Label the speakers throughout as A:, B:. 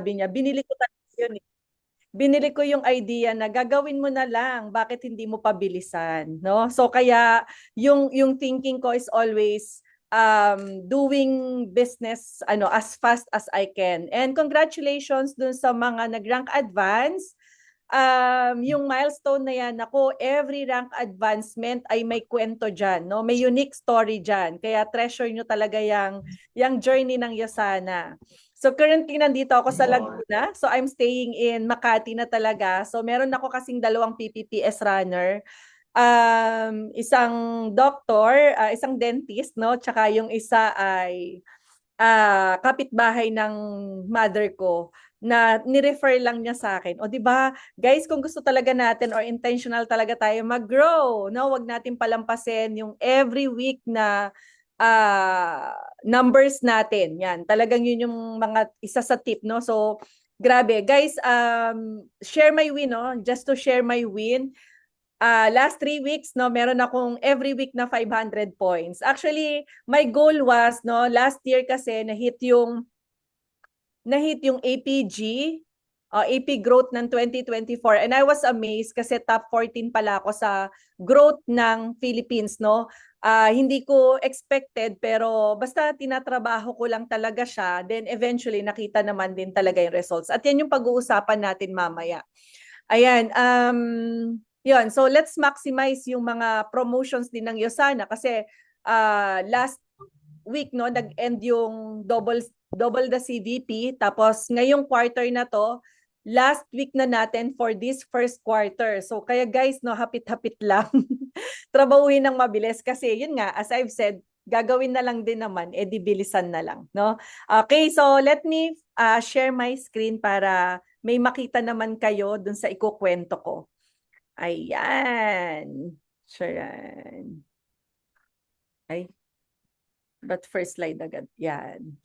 A: sabi niya, binili ko talaga yun eh. Binili ko yung idea na gagawin mo na lang, bakit hindi mo pabilisan, no? So kaya yung thinking ko is always doing business as fast as I can. And congratulations dun sa mga nag-rank advance. Yung milestone na yan, ako, every rank advancement ay may kwento dyan, no? May unique story dyan. Kaya treasure nyo talaga yung journey ng Yosana. So currently nandito ako sa Laguna. So I'm staying in Makati na talaga. So meron ako kasing dalawang PPPS runner. Isang doctor, isang dentist, no? Tsaka yung isa ay kapitbahay ng mother ko na ni-refer lang niya sa akin. O di ba, guys, kung gusto talaga natin or intentional talaga tayo mag-grow, no? Wag natin palampasin yung every week na numbers natin. Yan, talagang yun yung mga isa sa tip, no? So, grabe, guys, share my win, no? Just to share my win. Last 3 weeks, no, meron akong every week na 500 points. Actually, my goal was, no, last year kasi nahit yung APG, AP growth ng 2024, and I was amazed kasi top 14 pala ako sa growth ng Philippines, no. Hindi ko expected pero basta tinatrabaho ko lang talaga siya, then eventually nakita naman din talaga yung results. At yan yung pag-uusapan natin mamaya. Ayan, yun. So let's maximize yung mga promotions din ng Yosana kasi last week, no, nag-end yung double the CVP, tapos ngayong quarter na to, last week na natin for this first quarter. So kaya guys, no, hapit-hapit lang. Trabahuhin ng mabilis kasi yun nga, as I've said, gagawin na lang din naman, edi bilisan na lang, no? Okay, so let me share my screen para may makita naman kayo dun sa ikukwento ko. Ayan. Sure yan. Ay, but first slide agad. Yan.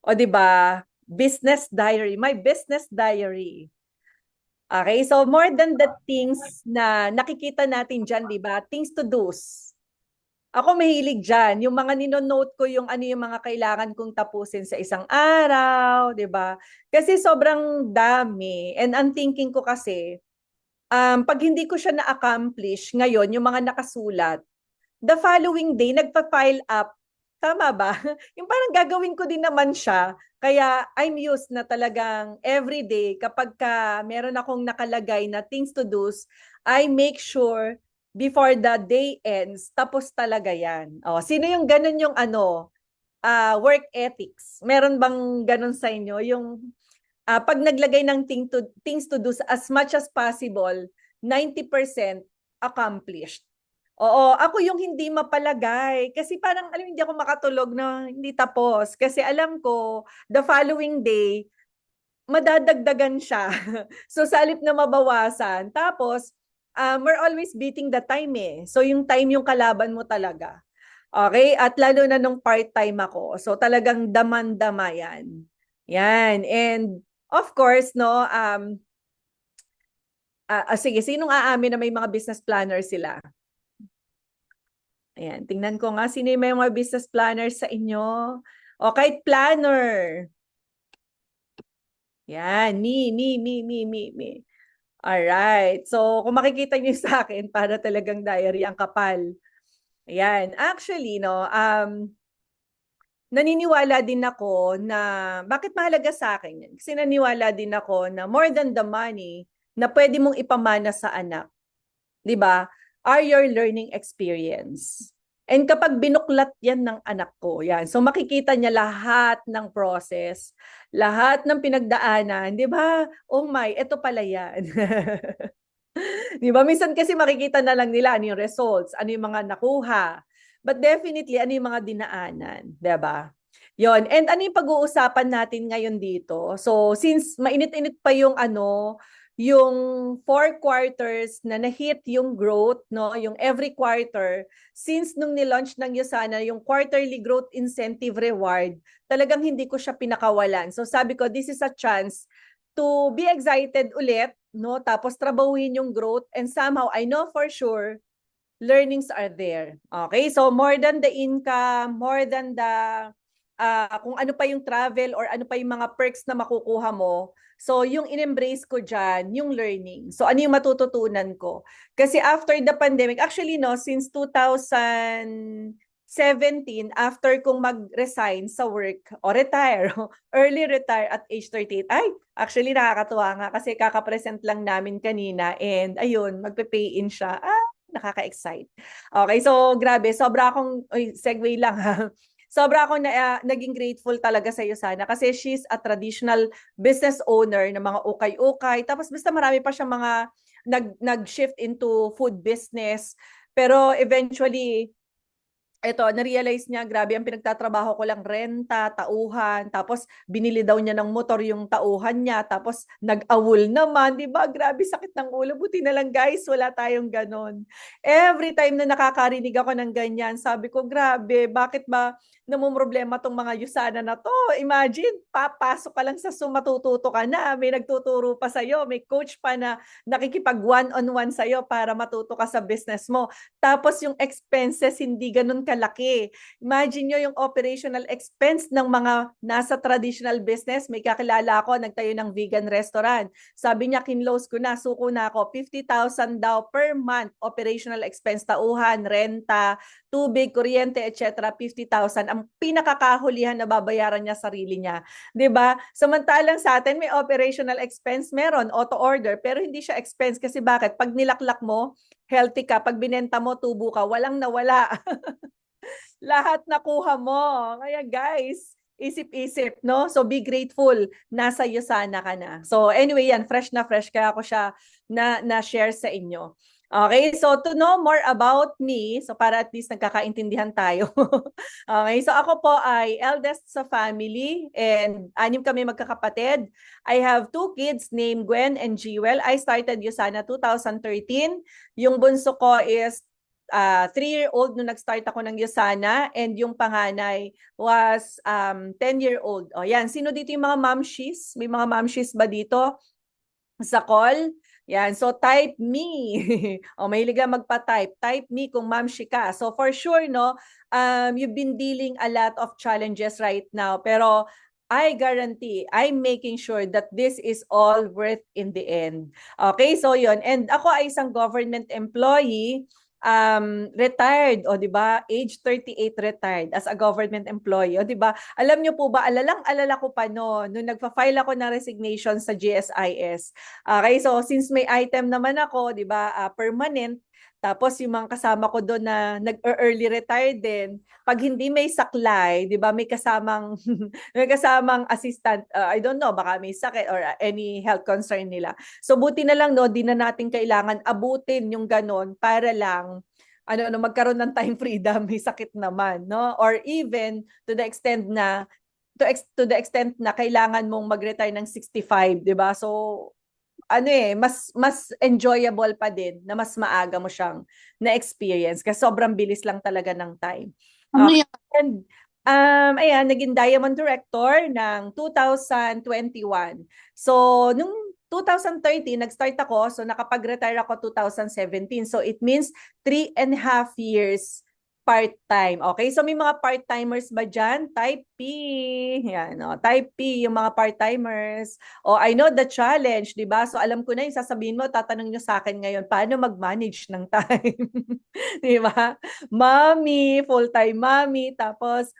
A: O, di ba? Business diary. My business diary. Okay, so more than the things na nakikita natin dyan, di ba? Things to do's. Ako mahilig dyan. Yung mga ninonote ko yung ano yung mga kailangan kong tapusin sa isang araw, di ba? Kasi sobrang dami. And ang thinking ko kasi, pag hindi ko siya na-accomplish ngayon, yung mga nakasulat, the following day, nagpa-file up. Tama ba? Yung parang gagawin ko din naman siya. Kaya I'm used na talagang everyday kapag meron akong nakalagay na things to do's, I make sure before the day ends, tapos talaga yan. O, sino yung ganun yung work ethics? Meron bang ganun sa inyo? Yung pag naglagay ng things to do as much as possible, 90% accomplished. Oo, ako yung hindi mapalagay. Kasi parang, alam, hindi ako makatulog na hindi tapos. Kasi alam ko, the following day, madadagdagan siya. So, sa halip na mabawasan. Tapos, we're always beating the time eh. So, yung time yung kalaban mo talaga. Okay? At lalo na nung part-time ako. So, talagang daman-dama yan. Yan. And, of course, no, sige, sinong aamin na may mga business planner sila? Ayan, tingnan ko nga sino yung may mga business planner sa inyo. O kahit planner. Yan, me. Alright. So, kung makikita niyo sa akin, para talagang diary ang kapal. Ayan. Actually, no, naniniwala din ako na, bakit mahalaga sa akin yan? Kasi naniniwala din ako na more than the money na pwede mong ipamana sa anak, di ba, are your learning experience. And kapag binuklat yan ng anak ko, yan, so makikita niya lahat ng process, lahat ng pinagdaanan, di ba? Oh my, eto pala yan. Di ba? Minsan kasi makikita na lang nila ano yung results, ano yung mga nakuha. But definitely, ano yung mga dinaanan. Di ba? Yon. And ano yung pag-uusapan natin ngayon dito? So, since mainit-init pa yung 4 quarters na na-hit yung growth, no, yung every quarter, since nung nilaunch ng Yosana, yung quarterly growth incentive reward, talagang hindi ko siya pinakawalan. So sabi ko, this is a chance to be excited ulit, no, tapos trabahuin yung growth, and somehow I know for sure learnings are there. Okay? So more than the income, more than the kung ano pa yung travel or ano pa yung mga perks na makukuha mo. So, yung in-embrace ko dyan, yung learning. So, ano yung matututunan ko? Kasi after the pandemic, actually, no, since 2017, after kong mag-resign sa work o retire, early retire at age 38, ay, actually nakakatuwa nga kasi kaka-present lang namin kanina and ayun, magpe-pay in siya. Nakaka-excite. Okay, so grabe, sobra akong, segue lang ha. Sobra akong naging grateful talaga sa iyo sana kasi she's a traditional business owner ng mga ukay-ukay. Tapos basta marami pa siyang mga nag-shift into food business. Pero eventually, eto, na-realize niya, grabe ang pinagtatrabaho ko lang renta, tauhan, tapos binili daw niya ng motor yung tauhan niya, tapos nag-awol naman, di ba? Grabe sakit ng ulo. Buti na lang guys, wala tayong ganon. Every time na nakakarinig ako ng ganyan, sabi ko, grabe, bakit ba namumroblema tong mga Yusana na to? Imagine, papasok ka lang sa Zoom, matututo ka na, may nagtuturo pa sa'yo, may coach pa na nakikipag one-on-one sa'yo para matuto ka sa business mo. Tapos yung expenses hindi ganun kalaki. Imagine nyo yung operational expense ng mga nasa traditional business. May kakilala ako, nagtayo ng vegan restaurant. Sabi niya, kinlose ko na, suko na ako, 50,000 daw per month operational expense, tauhan, renta, tubig, kuryente, etc. 50,000. Ang pinakakahulihan na babayaran niya sarili niya. 'Di ba? Samantalang sa atin may operational expense, meron auto order, pero hindi siya expense kasi bakit? Pag nilaklak mo, healthy ka, pag binenta mo, tubo ka, walang nawala. Lahat nakuha mo. Kaya guys, isip-isip, no? So be grateful, nasa iyo sana ka na. So anyway, yan, fresh na fresh kaya ako siya na-share sa inyo. Okay, so to know more about me, so para at least nagkakaintindihan tayo. Okay, so ako po ay eldest sa family and anim kami magkakapatid. I have two kids named Gwen and Jewel. I started Yusana 2013. Yung bunso ko is 3-year-old nung nag-start ako ng Yusana and yung panganay was 10-year-old. O yan, sino dito yung mga mamshies? May mga mamshies ba dito sa call? Yan, so type me. O mahilig ka magpa-type. Type me kung mamshi ka. So for sure, no, you've been dealing a lot of challenges right now. Pero I guarantee, I'm making sure that this is all worth in the end. Okay, so yun. And ako ay isang government employee, retired, o di ba? Age 38 retired as a government employee, o di ba? Alam niyo po ba, alala ko pa no, nung nagfa-file ako ng resignation sa GSIS. Okay, so since may item naman ako, di ba, permanent, tapos yung mga kasama ko doon na nag-early retire din, pag hindi may saklay, 'di ba, may kasamang may kasamang assistant, I don't know, baka may sakit or any health concern nila. So buti na lang no, di na natin kailangan abutin yung ganon para lang magkaroon ng time freedom, may sakit naman, no? Or even to the extent na kailangan mong mag-retire ng 65, 'di ba? So mas enjoyable pa din na mas maaga mo siyang na-experience kasi sobrang bilis lang talaga ng time.
B: Ano yan?
A: And ayan, naging Diamond Director ng 2021. So, nung 2013, nag-start ako. So, nakapag-retire ako 2017. So, it means 3.5 years part-time. Okay? So, may mga part-timers ba dyan? Type P. Yan, type P, yung mga part-timers. I know the challenge, di ba? So, alam ko na yung sasabihin mo, tatanong nyo sa akin ngayon, paano mag-manage ng time? Di ba? Mommy, full-time mommy, tapos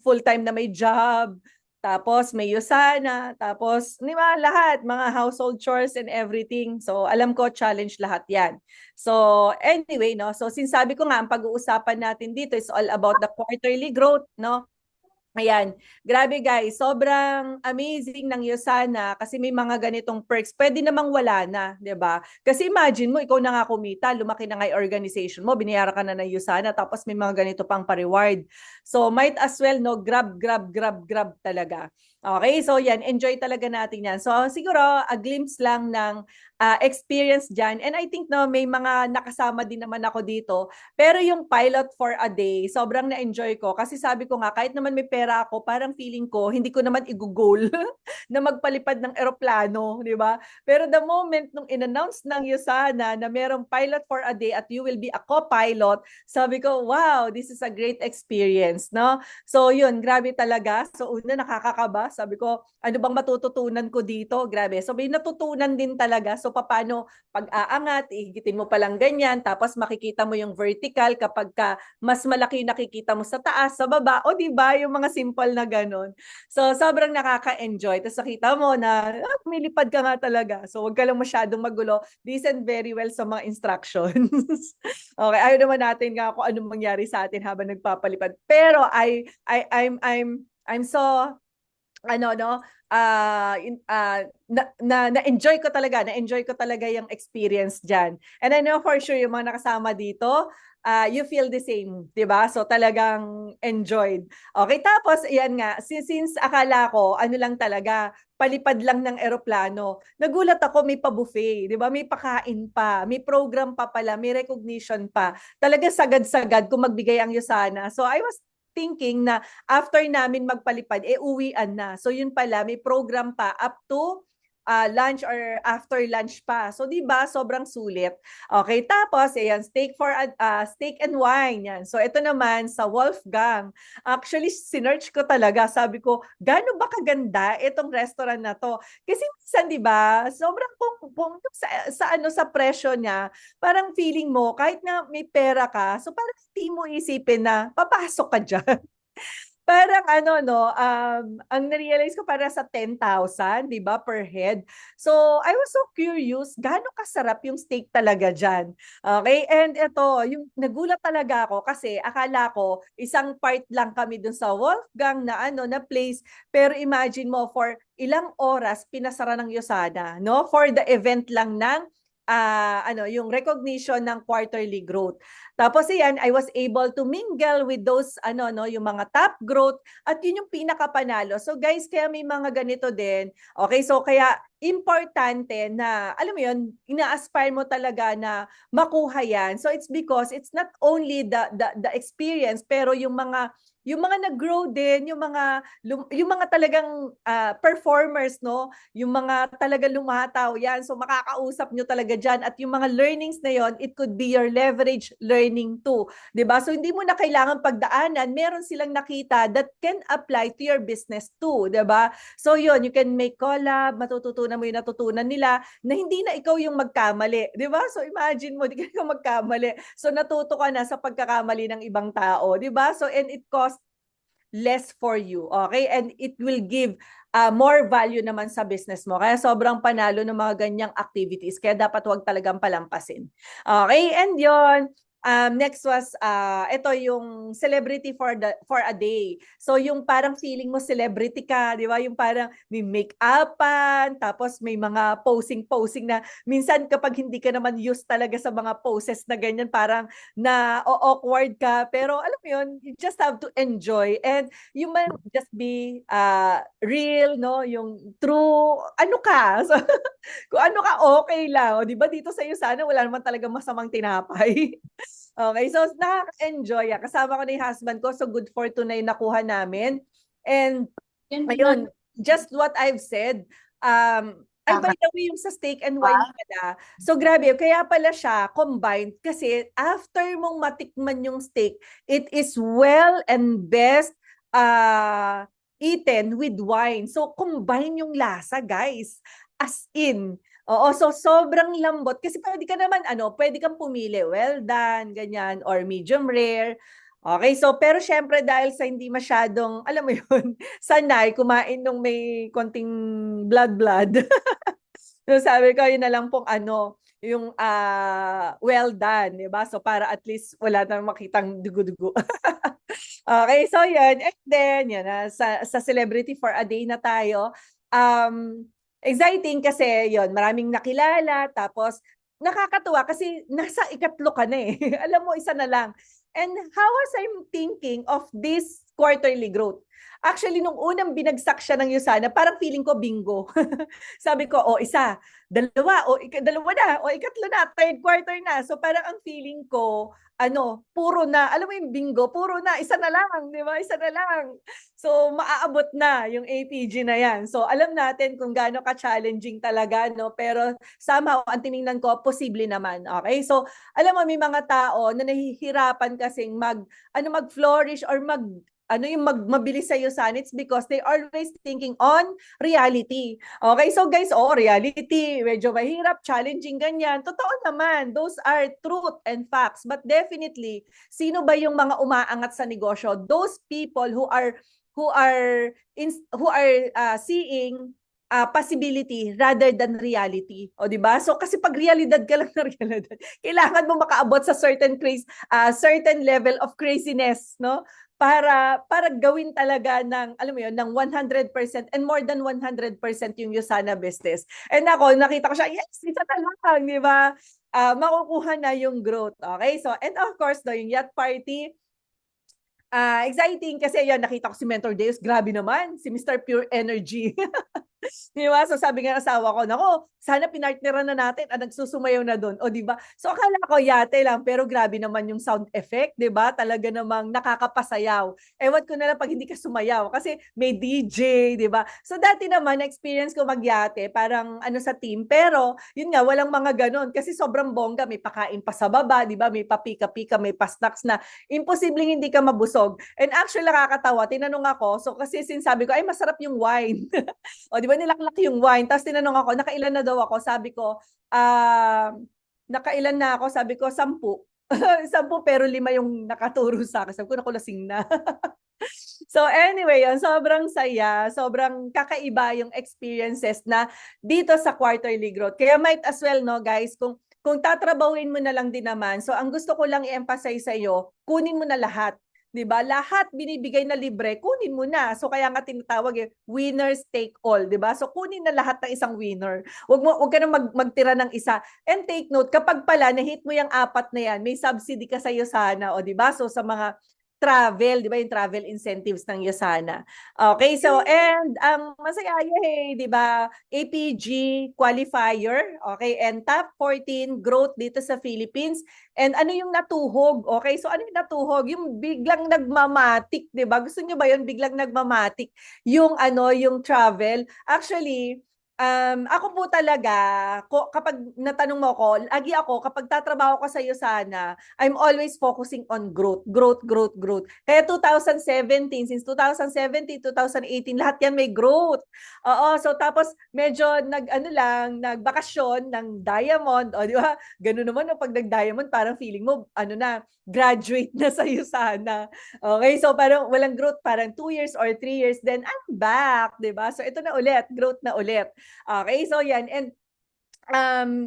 A: full-time na may job, tapos may Yusana, tapos di ba, lahat, mga household chores and everything. So alam ko challenge lahat yan. So anyway, no, so sinasabi ko nga, ang pag-uusapan natin dito is all about the quarterly growth, no? Ayan, grabe guys, sobrang amazing ng Yusana kasi may mga ganitong perks. Pwede namang wala na, 'di ba? Kasi imagine mo, ikaw na nga kumita, lumaki na nga yung organization mo, binayaran ka na ng Yusana, tapos may mga ganito pang pa-reward. So might as well, no, grab talaga. Okay, so yan, enjoy talaga natin yan. So siguro, a glimpse lang ng experience dyan. And I think no, may mga nakasama din naman ako dito. Pero yung pilot for a day, sobrang na-enjoy ko. Kasi sabi ko nga, kahit naman may pera ako, parang feeling ko, hindi ko naman igugol na magpalipad ng eroplano, di ba? Pero the moment nung in-announce ng USANA na merong pilot for a day at you will be a co-pilot, sabi ko, wow, this is a great experience, no? So yun, grabe talaga. So una, nakakakaba. Sabi ko, ano bang matututunan ko dito? Grabe. So may natutunan din talaga. So paano pag-aangat, ihigitin mo palang ganyan, tapos makikita mo yung vertical kapag ka mas malaki nakikita mo sa taas, sa baba, o di ba yung mga simple na ganun. So sobrang nakaka-enjoy. Tapos nakita mo na lumilipad ka nga talaga. So wag ka lang masyadong magulo. Listen very well sa mga instructions. Okay, ayaw naman natin nga kung anong mangyari sa atin habang nagpapalipad. Pero I'm so ano no na-enjoy ko talaga yung experience diyan. And I know for sure yung mga nakasama dito, you feel the same, 'di ba? So talagang enjoyed. Okay, tapos ayan nga, since akala ko ano lang talaga, palipad lang ng eroplano. Nagulat ako may pa-buffet, 'di ba? May pakain pa, may program pa pala, may recognition pa. Talaga sagad-sagad kung magbigay ang Yusana. So I was thinking na after namin magpalipad, uwian na. So yun pala, may program pa up to lunch or after lunch pa. So 'di ba, sobrang sulit. Okay, tapos ayan, steak and wine yan. So ito naman sa Wolfgang. Actually, sinearch ko talaga. Sabi ko, gaano ba kaganda itong restaurant na to? Kasi minsan 'di ba, sobrang kung sa presyo niya, parang feeling mo kahit na may pera ka, so parang hindi mo isipin na papasok ka diyan. Parang ano no, ang na-realize ko para sa 10,000, 'di ba, per head. So, I was so curious, gaano kasarap yung steak talaga diyan. Okay? And ito, yung nagulat talaga ako kasi akala ko isang part lang kami dun sa Wolfgang na ano na place, pero imagine mo for ilang oras pinasara ng Yosada, no? For the event lang ng yung recognition ng quarterly growth. Tapos yan, I was able to mingle with those yung mga top growth at yun yung pinakapanalo. So guys, kaya may mga ganito din. Okay, so kaya importante na alam mo yun, ina-aspire mo talaga na makuha yan. So it's because it's not only the experience pero yung mga nag-grow din, yung mga talagang performers, no? Yung mga talagang lumataw yan. So makakausap nyo talaga dyan. At yung mga learnings na yon, it could be your leverage learning too. 'Di ba? So hindi mo na kailangan pagdaanan, meron silang nakita that can apply to your business too, 'di ba? So yun, you can make collab, matututunan mo yung natutunan nila na hindi na ikaw yung magkamali, 'di ba? So imagine mo, di ka magkamali. So natuto ka na sa pagkakamali ng ibang tao, 'di ba? So and it costs less for you, okay? And it will give more value naman sa business mo. Kaya sobrang panalo ng mga ganyang activities. Kaya dapat wag talagang palampasin. Okay? And yon. Next was ito yung celebrity for a day. So yung parang feeling mo celebrity ka, di ba? Yung parang may make-upan, tapos may mga posing na minsan kapag hindi ka naman used talaga sa mga poses na ganyan, parang na awkward ka. Pero alam mo yun, you just have to enjoy and you might just be real, no? Yung true, ano ka? So, kung ano ka, okay lang. O, di ba dito sa iyo sana wala naman talaga masamang tinapay. Okay, so nakaka-enjoy. Kasama ko na yung husband ko, so good for two na yung nakuha namin. And ayun, just what I've said. Ay, by the way, yung sa steak and wine pala. So, grabe. Kaya pala siya combined kasi after mong matikman yung steak, it is well and best eaten with wine. So, combine yung lasa, guys. As in. Oo, so sobrang lambot. Kasi pwede ka naman, pwede kang pumili. Well done, ganyan, or medium rare. Okay, so pero syempre dahil sa hindi masyadong, alam mo yun, sanay kumain nung may konting blood. So sabi ko, yun na lang pong yung well done, di ba? So para at least wala nang makitang dugo-dugo. Okay, so yun. And then, yan, sa Celebrity for a Day na tayo. Exciting kasi yun, maraming nakilala, tapos nakakatuwa kasi nasa ikatlo ka na eh. Alam mo, isa na lang. And how was I'm thinking of this quarterly growth. Actually, nung unang binagsak siya ng Yusana, parang feeling ko bingo. Sabi ko, isa, dalawa, dalawa na, ikatlo na, third quarter na. So parang ang feeling ko, puro na, alam mo yung bingo, puro na, isa na lang, di ba? Isa na lang. So maaabot na yung APG na yan. So alam natin kung gaano ka-challenging talaga, no? Pero somehow, ang tiningnan ko, posible naman. Okay? So alam mo, may mga tao na nahihirapan kasing mag-flourish or yung mabilis sa iyo sana, it's because they always thinking on reality. Okay, so guys, reality, medyo mahirap, challenging, ganyan. Totoo naman, those are truth and facts. But definitely, sino ba yung mga umaangat sa negosyo? Those people who are seeing possibility rather than reality. O, di ba? So, kasi pag realidad ka lang na realidad, kailangan mo makaabot sa certain level of craziness, no? Para gawin talaga ng, alam mo yun, ng 100% and more than 100% yung Yusana business. And ako, nakita ko siya, yes, isa na lang, di ba? Makukuha na yung growth. Okay? So, and of course, yung yacht party, exciting kasi yan, nakita ko si Mentor Deus, grabe naman, si Mr. Pure Energy. Di ba? So sabi nga ng asawa ko, nako, sana pinartneran na natin at nagsusumayaw na doon. O di ba? So akala ko yate lang, pero grabe naman yung sound effect, di ba? Talaga namang nakakapasayaw. Ewan ko na lang pag hindi ka sumayaw kasi may DJ, di ba? So dati naman, na-experience ko magyate, parang sa team. Pero yun nga, walang mga ganon kasi sobrang bongga, may pakain pa sa baba, di ba? May papika-pika, may pasnacks na imposibleng hindi ka mabusog. And actually, nakakatawa, tinanong ako, so kasi sinasabi ko, ay masarap yung wine. O, di ba nilaklak yung wine? Tapos tinanong ako, nakailan na daw ako? Sabi ko, nakailan na ako? Sabi ko, 10. 10 pero 5 yung nakaturo sa akin. Sabi ko, naku, lasing na. So anyway, yun, sobrang saya, sobrang kakaiba yung experiences na dito sa quarterly growth. Kaya might as well, no, guys, kung tatrabawin mo na lang din naman, so ang gusto ko lang i-emphasize sa iyo, kunin mo na lahat. 'Di ba? Lahat binibigay na libre, kunin mo na. So kaya nga tinatawag winners take all, 'di ba? So kunin na lahat ng isang winner. Wag ka na magtira ng isa. And take note, kapag pala na-hit mo yung 4 na yan, may subsidy ka sa Yusana, o 'di ba? So sa mga travel, 'di ba, yung travel incentives ng Yusana. Okay, so and ang masaya, yay, 'di ba? APG qualifier, okay, and top 14 growth dito sa Philippines. And ano yung natuhog? Okay, so ano yung natuhog? Yung biglang nagmamatik, 'di ba? Gusto niyo ba 'yun, biglang nagmamatik yung yung travel? Actually, ako po talaga, kapag natanong mo ko, lagi ako, kapag tatrabaho ko sa iyo sana, I'm always focusing on growth, growth, growth, growth. Kaya 2017, since 2017, 2018, lahat yan may growth. Oo, so tapos medyo nagbakasyon ng Diamond, o di ba? Ganun naman, no, pag nag-Diamond, parang feeling mo, graduate na sa iyo sana. Okay, so parang walang growth, parang 2 years or 3 years, then I'm back, di ba? So ito na ulit, growth na ulit. Okay, so yan. And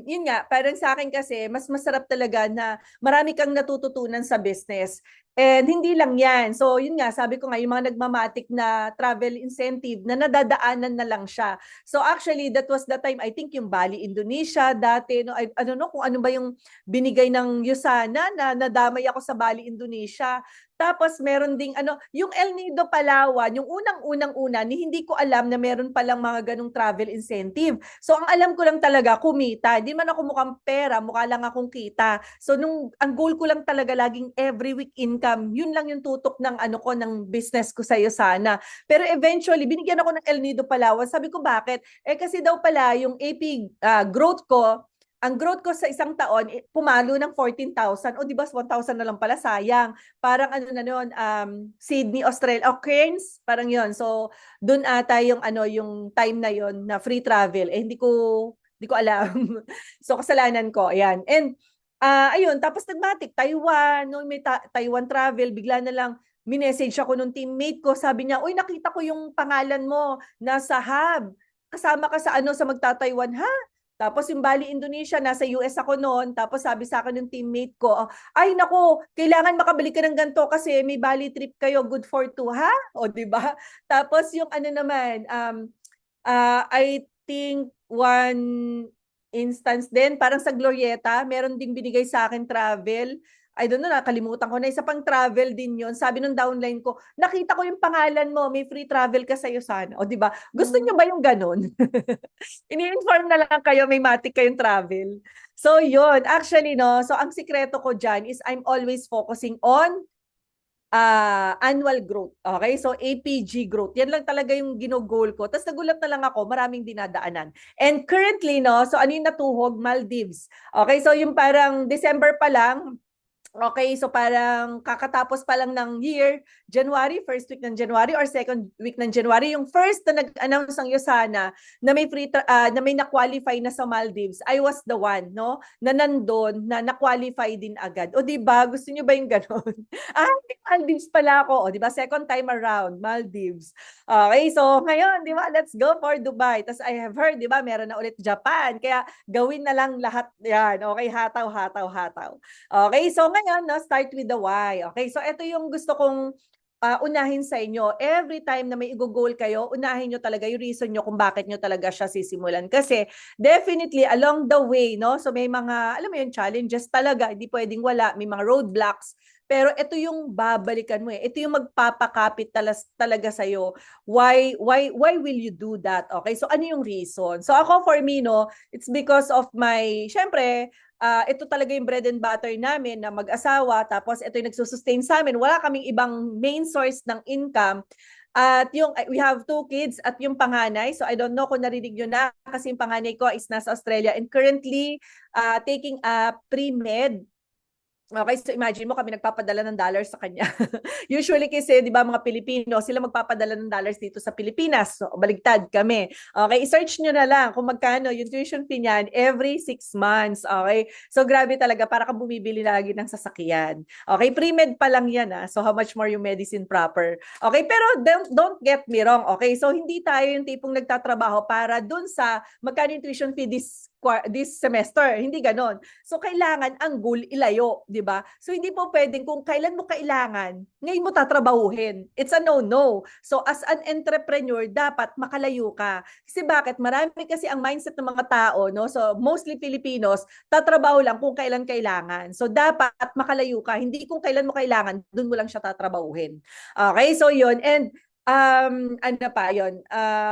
A: yun nga, parang sa akin kasi, mas masarap talaga na marami kang natututunan sa business. And hindi lang yan. So, yun nga, sabi ko nga, yung mga nagmamatic na travel incentive na nadadaanan na lang siya. So, actually, that was the time, I think yung Bali, Indonesia, dati, no, I don't know kung ano ba yung binigay ng Yusana na nadamay ako sa Bali, Indonesia. Tapos meron ding yung El Nido Palawan, yung unang-una, hindi ko alam na meron palang mga ganong travel incentive. So ang alam ko lang talaga, kumita. Hindi man ako mukhang pera, mukha lang akong kita. So ang goal ko lang talaga laging every week income. Yun lang yung tutok ng ng business ko sa iyo sana. Pero eventually, binigyan ako ng El Nido Palawan. Sabi ko, bakit? Kasi daw pala yung AP growth ko, ang growth ko sa isang taon, pumalo ng 14,000. O di ba 1,000 na lang pala, sayang. Parang na noon, Sydney, Australia, Cairns, parang yon. So, doon ata yung yung time na yon na free travel. Hindi ko alam. So, kasalanan ko. Ayan. And ayun, tapos nagmatik Taiwan, no, may Taiwan travel, bigla na lang minessage ako nung teammate ko, sabi niya, "Uy, nakita ko yung pangalan mo nasa hub. Kasama ka sa sa magta-Taiwan." Ha? Tapos yung Bali, Indonesia, nasa US ako noon. Tapos sabi sa akin ng teammate ko, ay nako, kailangan makabalik ka ng ganito kasi may Bali trip kayo, good for 2, ha? O, di ba? Tapos yung naman, I think one instance din, parang sa Glorieta, meron ding binigay sa akin travel. I don't know, nakalimutan ko na. Isa pang travel din yon. Sabi nung downline ko, nakita ko yung pangalan mo, may free travel ka sa'yo sana. O, di ba? Gusto nyo ba yung ganun? Ini-inform na lang kayo, may matik kayong travel. So, yun. Actually, no, so ang sikreto ko dyan is I'm always focusing on annual growth. Okay? So, APG growth. Yan lang talaga yung ginogol ko. Tapos nagulat na lang ako, maraming dinadaanan. And currently, no, so ano yung natuhog? Maldives. Okay? So, yung parang December pa lang, okay, so parang kakatapos pa lang ng year, January, first week ng January or second week ng January, yung first na nag-announce ng Yosana na may na may na-qualify na sa Maldives, I was the one, no? Na nandun, na na-qualify din agad. O di ba, gusto niyo ba yung ganon? Maldives pala ako. O di ba, second time around, Maldives. Okay, so ngayon, di ba, let's go for Dubai. Tapos I have heard, di ba, meron na ulit Japan. Kaya gawin na lang lahat yan. Okay, hataw, hataw, hataw. Okay, so ngayon, no, start with the why. Okay, so ito yung gusto kong unahin sa inyo. Every time na may i-goal kayo, unahin nyo talaga yung reason nyo kung bakit nyo talaga siya sisimulan. Kasi definitely along the way, no, so may mga, alam mo yung challenges talaga, hindi pwedeng wala, may mga roadblocks. Pero ito yung babalikan mo eh. Ito yung magpapakapit talaga sa'yo. Why will you do that? Okay, so ano yung reason? So ako for me, no, it's because of my, syempre, ito talaga yung bread and butter namin na mag-asawa, tapos ito yung nagsusustain sa amin. Wala kaming ibang main source ng income. At yung, we have 2 kids at yung panganay, so I don't know kung narinig nyo na, kasi yung panganay ko is nasa Australia and currently taking a pre-med. Okay, so imagine mo kami nagpapadala ng dollars sa kanya. Usually kasi, di ba, mga Pilipino, sila magpapadala ng dollars dito sa Pilipinas. So, baligtad kami. Okay, i-search nyo na lang kung magkano yung tuition fee niyan every 6 months. Okay, so grabe talaga, para kang bumibili lagi ng sasakyan. Okay, pre-med pa lang yan. So how much more yung medicine proper. Okay, pero don't get me wrong. Okay, so hindi tayo yung tipong nagtatrabaho para dun sa magkano yung tuition fee this semester. Hindi ganon. So kailangan ang goal ilayo, di ba? So hindi po pwedeng kung kailan mo kailangan, ngayon mo tatrabahuhin. It's a no-no. So as an entrepreneur, dapat makalayo ka. Kasi bakit? Marami kasi ang mindset ng mga tao, no? So mostly Filipinos, tatrabaho lang kung kailan kailangan. So dapat makalayo ka. Hindi kung kailan mo kailangan, dun mo lang siya tatrabahuhin. Okay? So yun. And ano pa yon,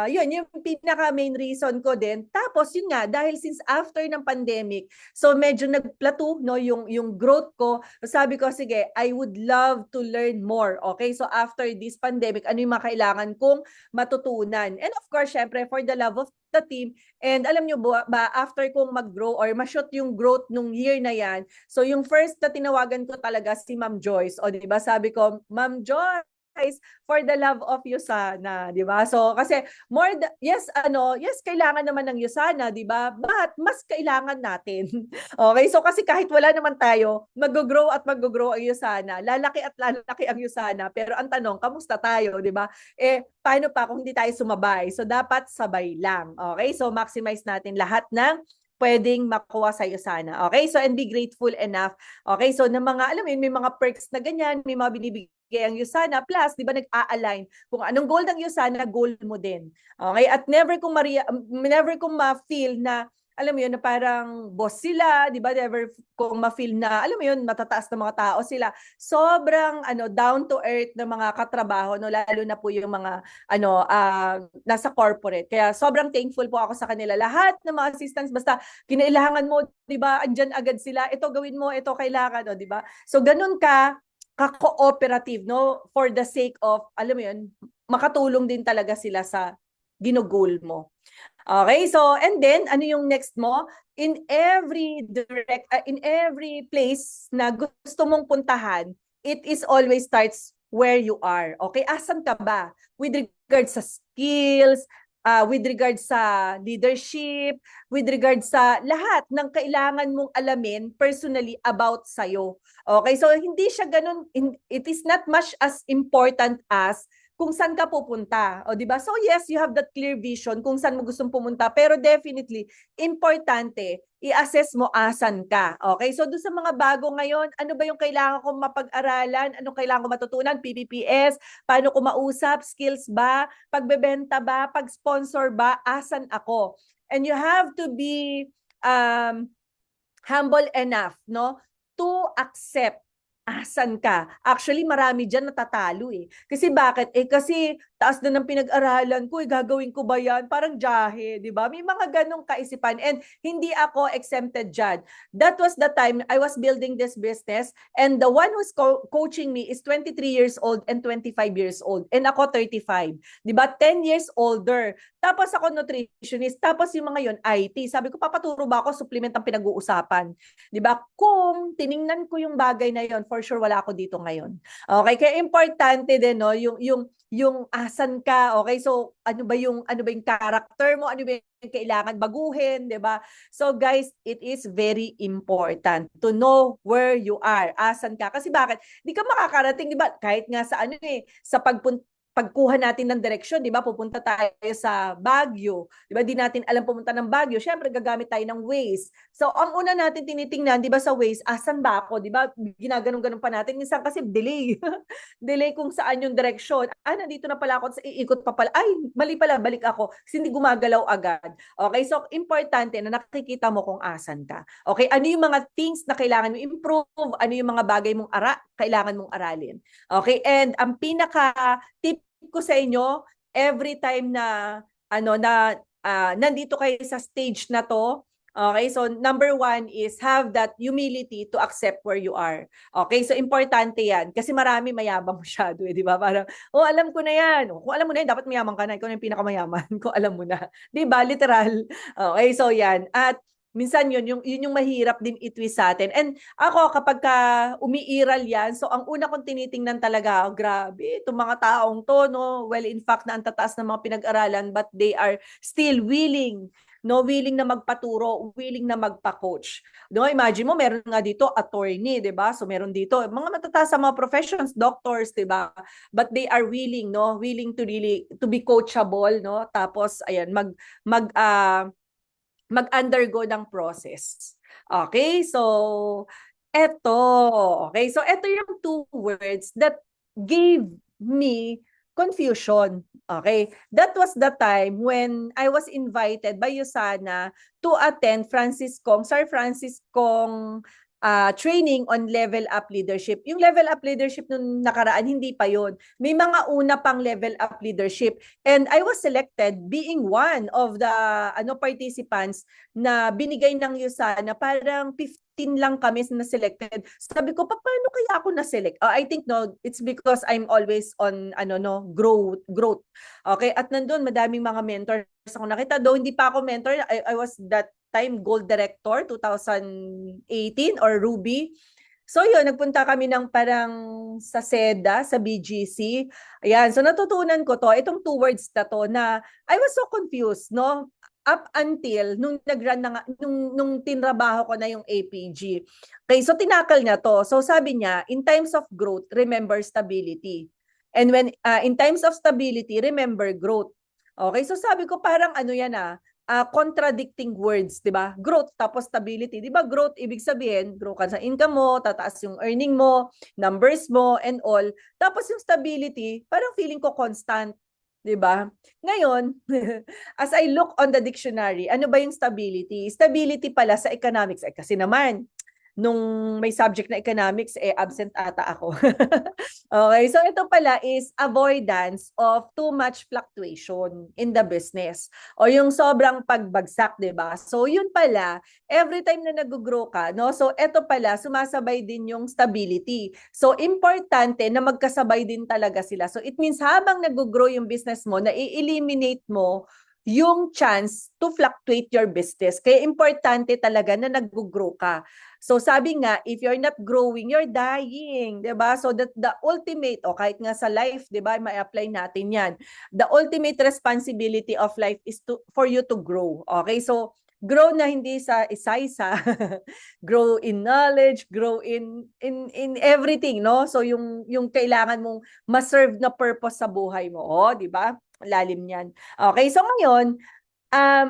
A: yun yung pinaka main reason ko din. Tapos yun nga, dahil since after ng pandemic, so medyo nagplateau, no, yung growth ko. Sabi ko, sige, I would love to learn more. Okay, so after this pandemic, ano yung mga kailangan kong matutunan? And of course, syempre, for the love of the team. And alam nyo ba, after kong mag-grow or ma-shoot yung growth nung year na yan, so yung first na tinawagan ko talaga si Ma'am Joyce. O di ba, sabi ko, Ma'am Joyce, for the love of Yusana, di ba? So kasi yes, kailangan naman ng Yusana, di ba? But mas kailangan natin. Okay? So kasi kahit wala naman tayo, mag-grow at mag-grow ang Yusana. Lalaki at lalaki ang Yusana. Pero ang tanong, kamusta tayo, di ba? Paano pa kung hindi tayo sumabay? So dapat sabay lang. Okay? So maximize natin lahat ng pwedeng makuha sa iyo sana. Okay? So, and be grateful enough. Okay? So, na mga, alam mo yun, may mga perks na ganyan, may mga binibigay ang Yusana. Plus, di ba, nag-a-align. Kung anong goal ng Yusana, goal mo din. Okay? At never kong ma-feel na alam mo yun, na parang boss sila, di ba? Never kong ma-feel na, alam mo yun, matataas na mga tao sila. Sobrang, down to earth na mga katrabaho, no? Lalo na po yung mga, nasa corporate. Kaya sobrang thankful po ako sa kanila. Lahat ng mga assistants, basta kinailangan mo, di ba? Andyan agad sila. Ito gawin mo, ito kailangan, di ba? So, ganun ka-cooperative, no? For the sake of, alam mo yun, makatulong din talaga sila sa ginugol mo. Okay, so and then ano yung next mo? In every place na gusto mong puntahan, it is always starts where you are. Okay, asan ka ba? With regards sa skills, with regards sa leadership, with regards sa lahat ng kailangan mong alamin personally about sa'yo. Okay, so hindi siya ganun, it is not much as important as kung saan ka pupunta. O, di ba? So, yes, you have that clear vision kung saan mo gustong pumunta. Pero definitely, importante, i-assess mo asan ka. Okay? So, doon sa mga bago ngayon, ano ba yung kailangan kong mapag-aralan? Anong kailangan kong matutunan? PPPS? Paano ko mausap? Skills ba? Pagbebenta ba? Pag-sponsor ba? Asan ako? And you have to be humble enough, no? To accept asan ka? Actually, marami dyan natatalo eh. Kasi bakit? Eh kasi taas na ng pinag-aralan ko, eh, gagawin ko ba yan? Parang jahe, di ba? May mga ganong kaisipan. And hindi ako exempted dyan. That was the time I was building this business and the one who's coaching me is 23 years old and 25 years old. And ako 35. Di ba? 10 years older. Tapos ako nutritionist. Tapos yung mga yon IT. Sabi ko, papaturo ba ako? Supplement ang pinag-uusapan. Di ba? Kung tiningnan ko yung bagay na yon, for sure wala ako dito ngayon. Okay, kaya importante din no, yung asan ka, okay? So ano ba yung character mo, ano ba yung kailangan baguhin, 'di ba? So guys, it is very important to know where you are, asan ka. Kasi bakit? Di ka makakarating, 'di ba? Kahit nga sa sa pagkuha natin ng direksyon, 'di ba? Pupunta tayo sa Baguio. 'Di ba? Di natin alam pumunta ng Baguio. Syempre gagamit tayo ng Waze. So ang una natin tinitingnan, 'di ba sa Waze, asan ba ako? 'Di ba? Ginaganon-ganon pa natin. Minsan kasi delay. Delay kung saan yung direksyon. Nandito na pala ako, iikot pa pala. Ay, mali pala, balik ako. Kasi hindi gumagalaw agad. Okay? So importante na nakikita mo kung asan ka. Okay? Ano yung mga things na kailangan mo improve? Ano yung mga bagay mong kailangan mong aralin? Okay? And ang pinaka tip ko sa inyo, every time na nandito kayo sa stage na to, okay, so number one is have that humility to accept where you are. Okay, so importante yan. Kasi marami mayabang masyado, di ba? Parang, alam ko na yan. Kung alam mo na yan, dapat mayaman ka na. Ikaw na yung pinakamayaman kung alam mo na. Di ba? Literal. Okay, so yan. At minsan yun yung mahirap din itwist sa atin. And ako, kapag umiiral yan, so ang una kong tinitingnan talaga, grabe, itong mga taong to, no? Well, in fact, na ang tataas ng mga pinag-aralan, but they are still willing, no? Willing na magpaturo, willing na magpa-coach. No? Imagine mo, meron nga dito attorney, di ba? So meron dito, mga matataas sa mga professions, doctors, di ba? But they are willing, no? Willing to really, to be coachable, no? Tapos, ayan, mag-undergo ng process. Okay? So, eto. Okay? So, eto yung two words that gave me confusion. Okay? That was the time when I was invited by Yusana to attend Sir Francis Kong training on level up leadership. Yung level up leadership nung nakaraan, hindi pa yon. May mga una pang level up leadership. And I was selected being one of the participants na binigay ng Yusana. Parang 15 lang kami na selected. Sabi ko, paano kaya ako na-select? I think no, it's because I'm always on growth. Okay, at nandun madaming mga mentors ako nakita. Though hindi pa ako mentor, I was that time Gold Director 2018 or Ruby. So yun, nagpunta kami ng parang sa SEDA, sa BGC. Ayan, so natutunan ko to, itong two words na to na I was so confused, no? Up until nung nag-run na nung tinrabaho ko na yung APG. Okay, so tinakal niya to. So sabi niya, in times of growth, remember stability. And when in times of stability, remember growth. Okay, so sabi ko parang yan contradicting words, 'di ba? Growth tapos stability. 'Di ba? Growth ibig sabihin, grow ka sa income mo, tataas yung earning mo, numbers mo and all. Tapos yung stability, parang feeling ko constant, 'di ba? Ngayon, as I look on the dictionary, ano ba yung stability? Stability pala sa economics kasi naman nung may subject na economics, absent ata ako. Okay, so ito pala is avoidance of too much fluctuation in the business o yung sobrang pagbagsak, 'di ba? So yun pala, every time na nag-grow ka, no? So ito pala sumasabay din yung stability. So importante na magkasabay din talaga sila. So it means habang nag-grow yung business mo, na-eliminate mo yung chance to fluctuate your business. Kaya importante talaga na nag-grow ka. So sabi nga, if you're not growing, you're dying, 'di ba? So that the ultimate, kahit nga sa life, 'di ba, may-apply natin 'yan. The ultimate responsibility of life is for you to grow. Okay? So grow na hindi sa isa-isa. Grow in knowledge, grow in everything, no? So yung kailangan mong ma-serve na purpose sa buhay mo, 'di ba? Lalim niyan. Okay, so ngayon,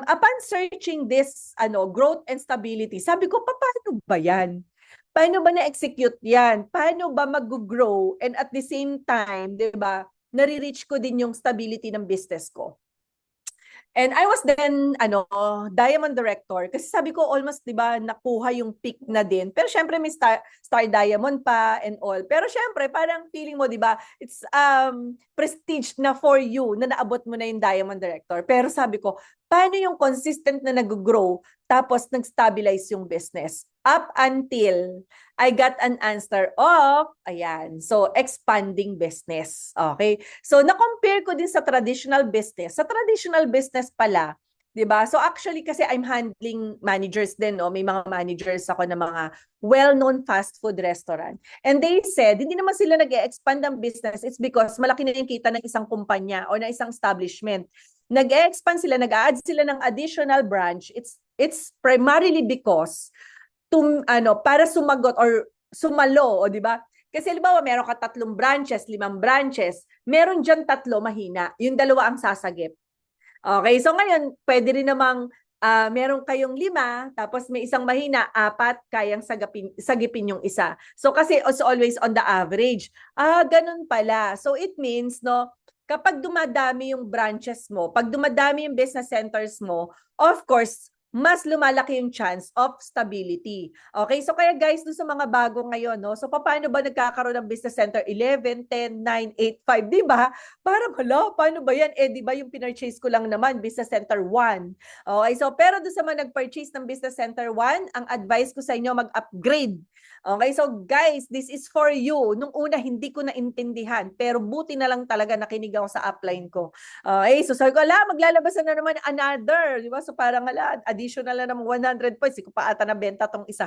A: upon searching this growth and stability, sabi ko, paano ba yan? Paano ba na-execute yan? Paano ba mag-grow and at the same time, di ba, nare-reach ko din yung stability ng business ko? And I was then, Diamond Director. Kasi sabi ko, almost, di ba, nakuha yung peak na din. Pero syempre, may Star Diamond pa and all. Pero syempre, parang feeling mo, di ba, it's prestige na for you na naabot mo na yung Diamond Director. Pero sabi ko, paano yung consistent na nag-grow tapos nag-stabilize yung business? Up until I got an answer of, ayan, so expanding business. Okay? So, na-compare ko din sa traditional business. Sa traditional business pala, 'di ba? So actually kasi I'm handling managers din, no? May mga managers ako ng mga well-known fast food restaurant. And they said, hindi naman sila nag-e-expand ng business. It's because malaki na yung kita ng isang kumpanya o ng isang establishment. Nag-e-expand sila, nag-a-add sila ng additional branch. It's primarily because para sumagot or sumalo, o di ba? Kasi halimbawa, meron ka 3 branches, 5 branches, meron dyan 3 mahina, yung 2 ang sasagip. Okay, so ngayon, pwede rin namang meron kayong 5, tapos may isang mahina, 4, kayang sagipin yung isa. So kasi it's always on the average. Ganun pala. So it means, no, kapag dumadami yung branches mo, pag dumadami yung business centers mo, of course, mas lumalaki yung chance of stability. Okay, so kaya guys, dun sa mga bago ngayon, no, so paano ba nagkakaroon ng business center 11, 10, 9, 8, 5, di ba? Parang, hala, paano ba yan? Di ba yung pinurchase ko lang naman, business center 1. Okay, so pero doon sa mga nag-purchase ng business center 1, ang advice ko sa inyo, mag-upgrade. Okay, so guys, this is for you. Nung una, hindi ko naintindihan, pero buti na lang talaga nakinig ako sa upline ko. Okay, so sabi ko, maglalabas na naman another, di ba? So parang, additional na naman 100 points. Hindi ko pa ata nabenta tong isa.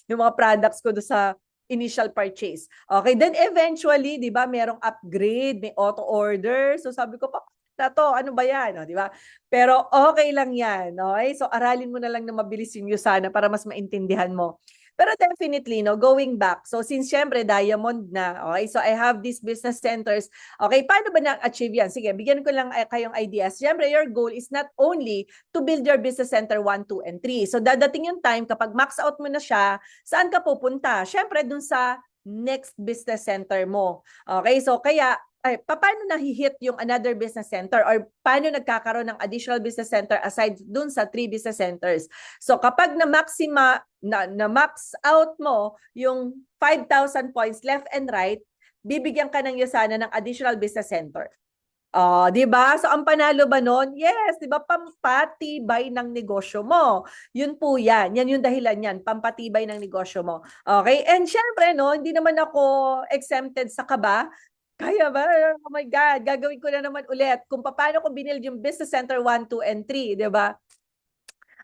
A: Yung mga products ko do sa initial purchase. Okay, then eventually, di ba, merong upgrade, may auto order. So sabi ko, na to, ano ba yan? O, di ba? Pero okay lang yan. Okay? So aralin mo na lang na mabilis yung Usana para mas maintindihan mo. Pero definitely, no, going back. So since syempre Diamond na, okay, so I have these business centers. Okay, paano ba na-achieve yan? Sige, bigyan ko lang kayong ideas. Syempre, your goal is not only to build your business center 1, 2, and 3. So dadating yung time kapag max out mo na siya, saan ka pupunta? Syempre, dun sa next business center mo. Okay, so kaya paano nahi-hit yung another business center or paano nagkakaroon ng additional business center aside dun sa 3 business centers? So kapag na-max out mo yung 5,000 points left and right, bibigyan ka ng Usana ng additional business center. Di ba? So ang panalo ba noon? Yes, di ba? Pampatibay ng negosyo mo. Yun po yan. Yan yung dahilan yan. Pampatibay ng negosyo mo. Okay? And syempre, no, hindi naman ako exempted sa kaba. Kaya ba? Oh my God, gagawin ko na naman ulit kung paano ko binild yung Business Center 1, 2, and 3, di ba?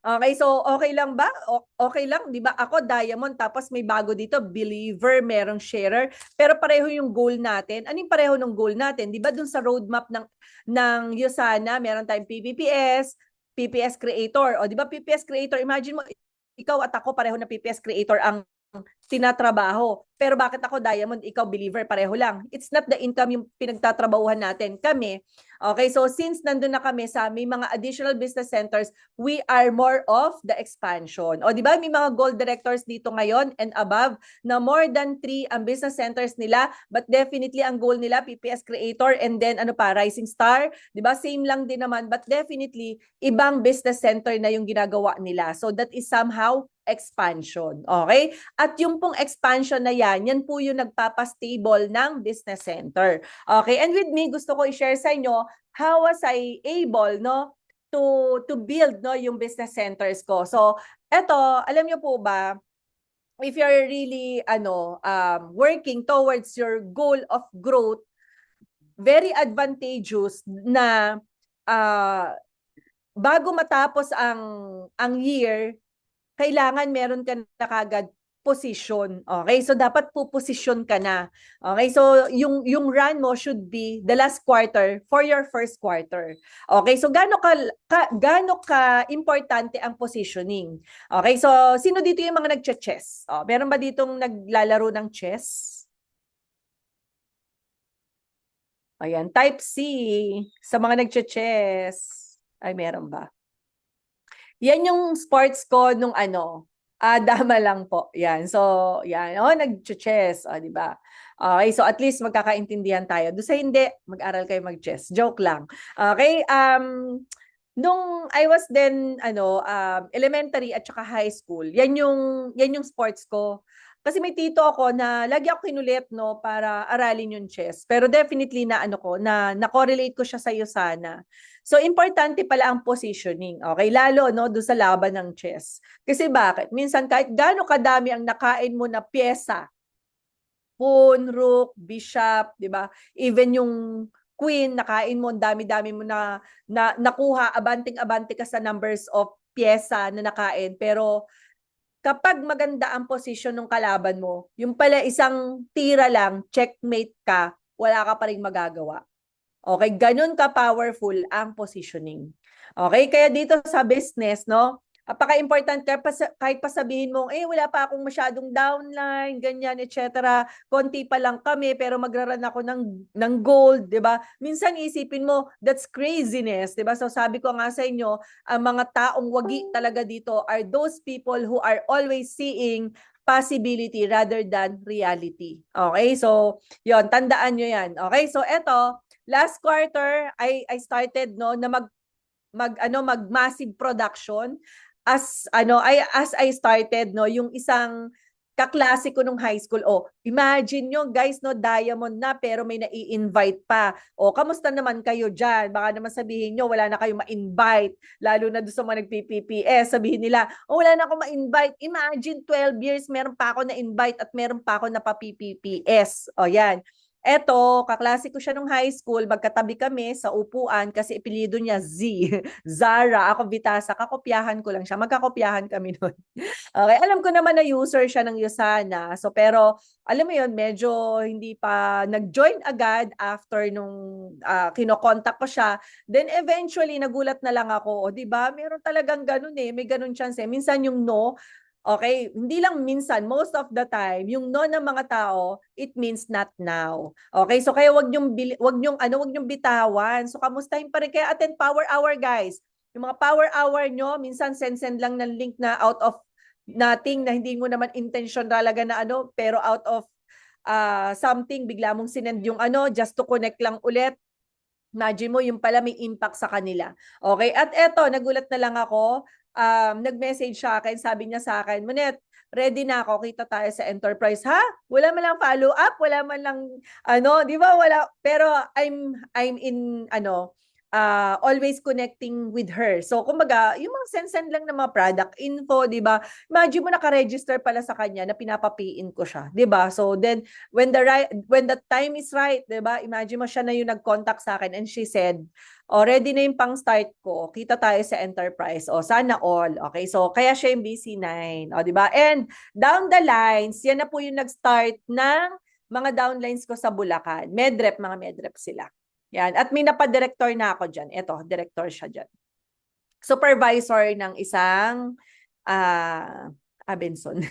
A: Okay, so okay lang ba? Okay lang, di ba? Ako, Diamond, tapos may bago dito, Believer, merong Sharer, pero pareho yung goal natin. Anong pareho ng goal natin? Di ba dun sa roadmap ng Usana, meron tayong PPS, PPS Creator. O di ba PPS Creator, imagine mo, ikaw at ako pareho na PPS Creator ang tinatrabaho. Pero bakit ako Diamond, ikaw Believer, pareho lang. It's not the income yung pinagtatrabahuhan natin. Kami, okay, so since nandun na kami sa may mga additional business centers, we are more of the expansion. O di ba may mga gold directors dito ngayon and above na more than 3 ang business centers nila, but definitely ang goal nila, PPS Creator and then ano pa, Rising Star, di ba? Same lang din naman, but definitely ibang business center na yung ginagawa nila. So that is somehow expansion. Okay? At yung pong expansion na yan po yung nagpapastable ng business center. Okay? And with me, gusto ko i-share sa inyo how was I able, no, to build, no, yung business centers ko. So, eto, alam niyo po ba, if you're really working towards your goal of growth, very advantageous na bago matapos ang year, kailangan meron ka na kagad position. Okay? So dapat puposisyon ka na. Okay? So yung run mo should be the last quarter for your first quarter. Okay? So gaano ka importante ang positioning? Okay? So sino dito yung mga nagche-chess? Meron ba ditong naglalaro ng chess? Ayan, type C sa mga nagche-chess. Ay, meron ba? Yan yung sports ko nung dama lang po. Yan. So, yan. Nag-chess. Di ba? Okay, so at least magkakaintindihan tayo. Doon sa hindi, mag-aral kayo mag-chess. Joke lang. Okay, Nung I was then elementary at saka high school, yan yung sports ko. Kasi may tito ako na lagi ako kinulit no para aralin yung chess. Pero definitely na na-correlate ko siya sa iyo sana. So importante pala ang positioning. Okay, lalo no do sa laban ng chess. Kasi bakit? Minsan kahit gaano kadami ang nakain mo na piyesa, pawn, rook, bishop, 'di ba? Even yung queen, nakain mo, ang dami-dami mo na nakuha, abanting-abante ka sa numbers of pyesa na nakain. Pero kapag maganda ang position ng kalaban mo, yung pala isang tira lang, checkmate ka, wala ka pa ring magagawa. Okay, ganun ka-powerful ang positioning. Okay, kaya dito sa business, no, apaka-important kahit pa sabihin mo, wala pa akong masyadong downline, ganyan, etc. Konti pa lang kami, pero magraran ako ng gold, di ba? Minsan isipin mo, that's craziness, di ba? So sabi ko nga sa inyo, ang mga taong wagi talaga dito are those people who are always seeing possibility rather than reality. Okay, so yon, tandaan nyo yan. Okay, so eto, last quarter I started no na mag massive production as I started no yung isang kaklase ko nung high school. Imagine nyo guys no, diamond na pero may nai-invite pa. Kamusta naman kayo diyan? Baka naman sabihin nyo wala na kayo ma-invite, lalo na doon sa mga nag-PPPS. Sabihin nila, wala na ako ma-invite. Imagine 12 years meron pa ako na-invite at meron pa ako na pa-PPPS. Yan. Eto, kaklase ko siya nung high school, magkatabi kami sa upuan kasi ipilido niya Z. Zara, ako Vitasa, kakopyahan ko lang siya. Magkakopyahan kami noon. Okay, alam ko naman na user siya ng Usana. So, pero alam mo yon, medyo hindi pa nag-join agad after nung kinokontak ko siya. Then eventually, nagulat na lang ako. Di ba? Meron talagang ganun eh. May ganun chance eh. Minsan yung no, okay, hindi lang minsan, most of the time, yung no ng mga tao, it means not now. Okay, so kaya wag nyong bitawan. So kamustahin pa rin, kaya attend power hour guys. Yung mga power hour nyo, minsan send lang ng link na out of nothing, na hindi mo naman intention talaga na pero out of something, bigla mong sinend yung just to connect lang ulit. Imagine mo, yung pala may impact sa kanila. Okay, at eto, nagulat na lang ako, nag-message sa akin, sabi niya sa akin, Monet, ready na ako, kita tayo sa enterprise. Ha? Wala man lang follow up, wala man lang, di ba, wala, pero I'm in, always connecting with her. So, kumbaga, yung mga send lang ng mga product info, di ba? Imagine mo, naka-register pala sa kanya na pinapapiin ko siya, di ba? So, then, when the time is right, 'di ba? Imagine mo, siya na yung nag-contact sa akin and she said, ready na yung pang-start ko. Kita tayo sa enterprise. Sana all. Okay? So kaya siya yung BC9. 'Di ba? And down the lines, yan na po yung nag-start ng mga downlines ko sa Bulacan. Mga medrep sila. Yan. At may napa-director na ako diyan. Ito, director siya diyan. Supervisor ng isang Abenson.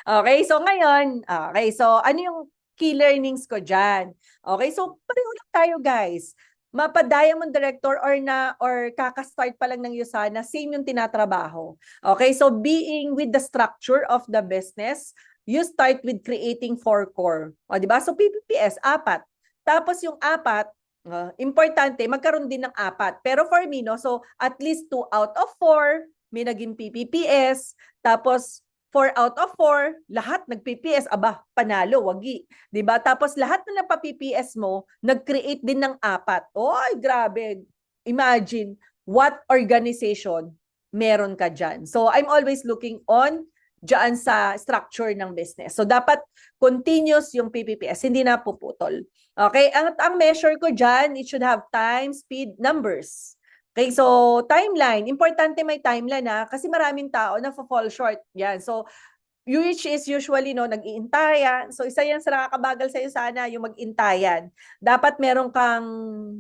A: Okay, so ngayon, so ano yung key learnings ko dyan? Okay, so pareho lang tayo guys. Mapa-diamond director or kaka-start pa lang ng Usana, same yung tinatrabaho. Okay, so being with the structure of the business, you start with creating 4 core. Di ba? So PPPS, 4. Tapos yung 4, importante, magkaroon din ng 4. Pero for me, no, so at least 2 out of 4, may naging PPPS, tapos 4 out of 4, lahat nag-PPS, panalo, wagi. 'Di ba? Tapos lahat na nagpa-PPS mo, nag-create din ng 4. Oy, grabe. Imagine what organization meron ka diyan. So I'm always looking on diyan sa structure ng business. So dapat continuous yung PPPS, hindi na puputol. Okay, ang measure ko diyan, it should have time, speed, numbers. Okay, so timeline, importante may timeline kasi maraming tao na fall short. Yan. So which is usually nag-iintayan. So isa yan sa nakakabagal sa iyo sana, yung mag-intayan. Dapat meron kang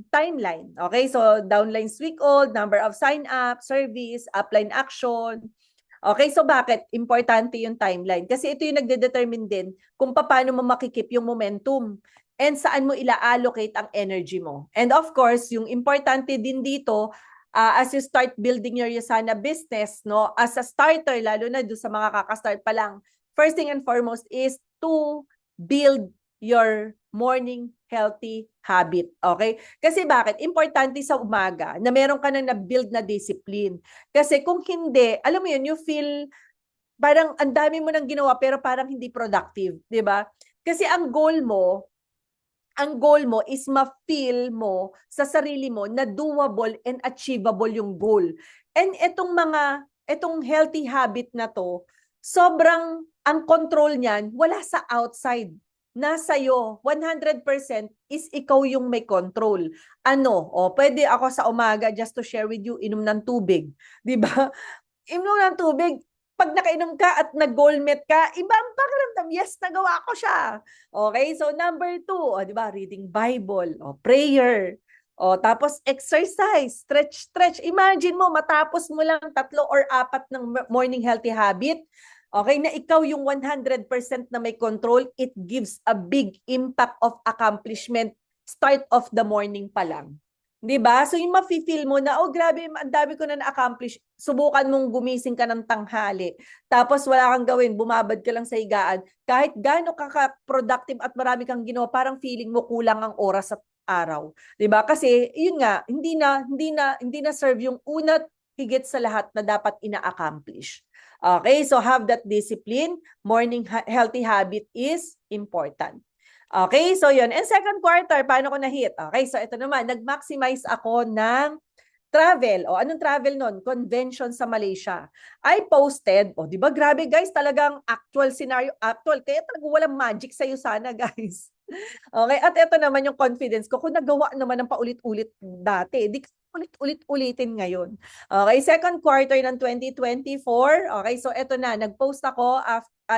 A: timeline. Okay, so downlines week old, number of sign up, service, upline action. Okay, so bakit importante yung timeline? Kasi ito yung nagde-determine din kung paano mo makikip yung momentum and saan mo ila-allocate ang energy mo. And of course, yung importante din dito, as you start building your Usana business, no, as a starter, lalo na doon sa mga kakastart pa lang, first thing and foremost is to build your morning healthy habit. Okay? Kasi bakit? Importante sa umaga na meron ka na build na discipline. Kasi kung hindi, alam mo yun, you feel parang ang dami mo nang ginawa pero parang hindi productive, 'di ba? Kasi ang goal mo is ma-feel mo sa sarili mo na doable and achievable yung goal. And etong healthy habit na to, sobrang ang control niyan wala sa outside. Nasa iyo, 100% is ikaw yung may control. Ano? O, pwede ako sa umaga, just to share with you, inom ng tubig. 'Di ba? Inom ng tubig, pag nakainom ka at nag-goal met ka, iba ang pakiramdam. Yes, nagawa ko siya. Okay, so number 2, di ba, reading Bible, prayer, tapos exercise, stretch. Imagine mo, matapos mo lang 3 or 4 ng morning healthy habit, okay, na ikaw yung 100% na may control, it gives a big impact of accomplishment start of the morning pa lang. 'Di ba? So yung mafi-feel mo na, oh grabe, ang dami ko na na-accomplish. Subukan mong gumising ka ng tanghali. Tapos wala kang gawin, bumabad ka lang sa higaan. Kahit gaano ka productive at marami kang ginawa, parang feeling mo kulang ang oras at araw. 'Di ba? Kasi yun nga, hindi na serve yung una't higit sa lahat na dapat ina-accomplish. Okay, so have that discipline. Morning healthy habit is important. Okay, so yun. And second quarter, paano ko na-hit? Okay, so ito naman, nag-maximize ako ng travel. O, anong travel nun? Convention sa Malaysia. I posted, di ba grabe guys, talagang actual scenario, actual. Kaya talagang walang magic sa'yo sana guys. Okay, at ito naman yung confidence ko. Kung nagawa naman ng paulit-ulit dati, di ulit-ulitin ngayon. Okay, second quarter ng 2024. Okay, so ito na, nag-post ako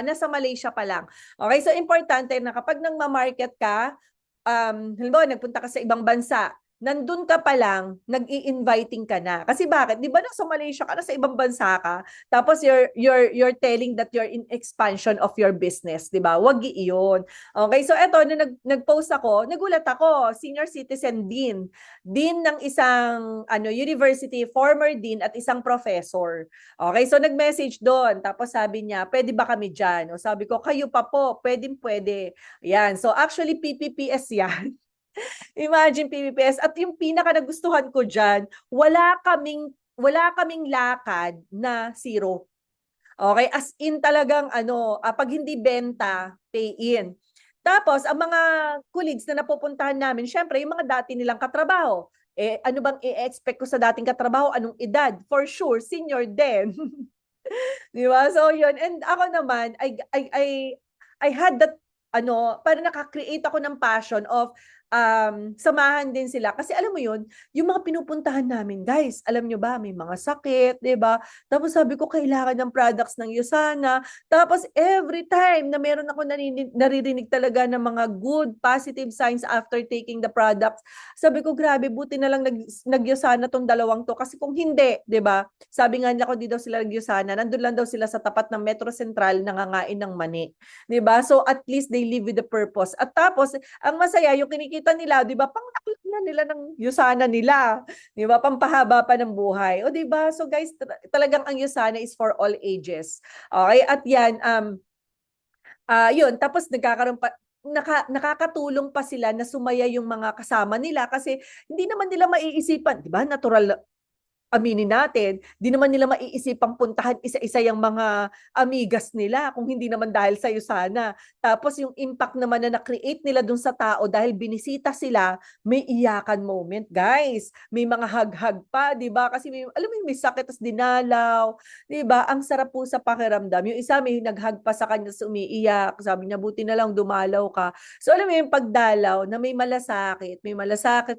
A: nasa Malaysia pa lang. Okay, so importante na kapag nang ma-market ka, halimbawa nagpunta ka sa ibang bansa, nandun ka pa lang, nag-i-inviting ka na. Kasi bakit? Di ba nasa Malaysia ka, nasa ibang bansa ka, tapos you're telling that you're in expansion of your business, di ba? Wag iyon. Okay, so eto, nung nag-post ako, nagulat ako, senior citizen dean ng isang university, former dean at isang professor. Okay, so nag-message doon, tapos sabi niya, pwede ba kami dyan? O sabi ko, kayo pa po, pwede. Yan, so actually PPPS yan. Imagine PPPS. At yung pinaka nagustuhan ko dyan, wala kaming lakad na zero. Okay? As in talagang pag hindi benta, pay in. Tapos, ang mga colleagues na napupuntahan namin, syempre, yung mga dati nilang katrabaho. Ano bang i-expect ko sa dating katrabaho? Anong edad? For sure, senior din. Di ba? So, yun. And ako naman, I had that, parang nakakreate ako ng passion of samahan din sila. Kasi alam mo yun, yung mga pinupuntahan namin, guys, alam nyo ba, may mga sakit, di ba? Tapos sabi ko, kailangan ng products ng Yusana. Tapos every time na meron ako naririnig talaga ng mga good, positive signs after taking the products, sabi ko, grabe, buti na lang nag-Yusana tong dalawang to. Kasi kung hindi, di ba? Sabi nga niya, kung di daw sila nag-Yusana, nandun lang daw sila sa tapat ng Metro Central nangangain ng mani. Di ba? So at least they live with the purpose. At tapos, ang masaya, yung kinikita nila, di ba, pang-naklik na nila ng Yusana nila. Di ba? Pampahaba pa ng buhay. O di ba? So guys, talagang ang Yusana is for all ages. Okay? At yan, yun, tapos nakakatulong pa sila na sumaya yung mga kasama nila kasi hindi naman nila maiisipan, di ba? Natural, aminin natin, di naman nila maiisipang puntahan isa-isa yung mga amigas nila kung hindi naman dahil sa'yo sana. Tapos yung impact naman na na-create nila dun sa tao dahil binisita sila, may iyakan moment. Guys, may mga hug-hug pa, di ba? Kasi alam mo yung may sakit, tapos dinalaw, di ba? Ang sarap po sa pakiramdam. Yung isa may nag-hug pa sa kanya, umiiyak. Sabi niya, buti na lang dumalaw ka. So alam mo yung pagdalaw na may malasakit,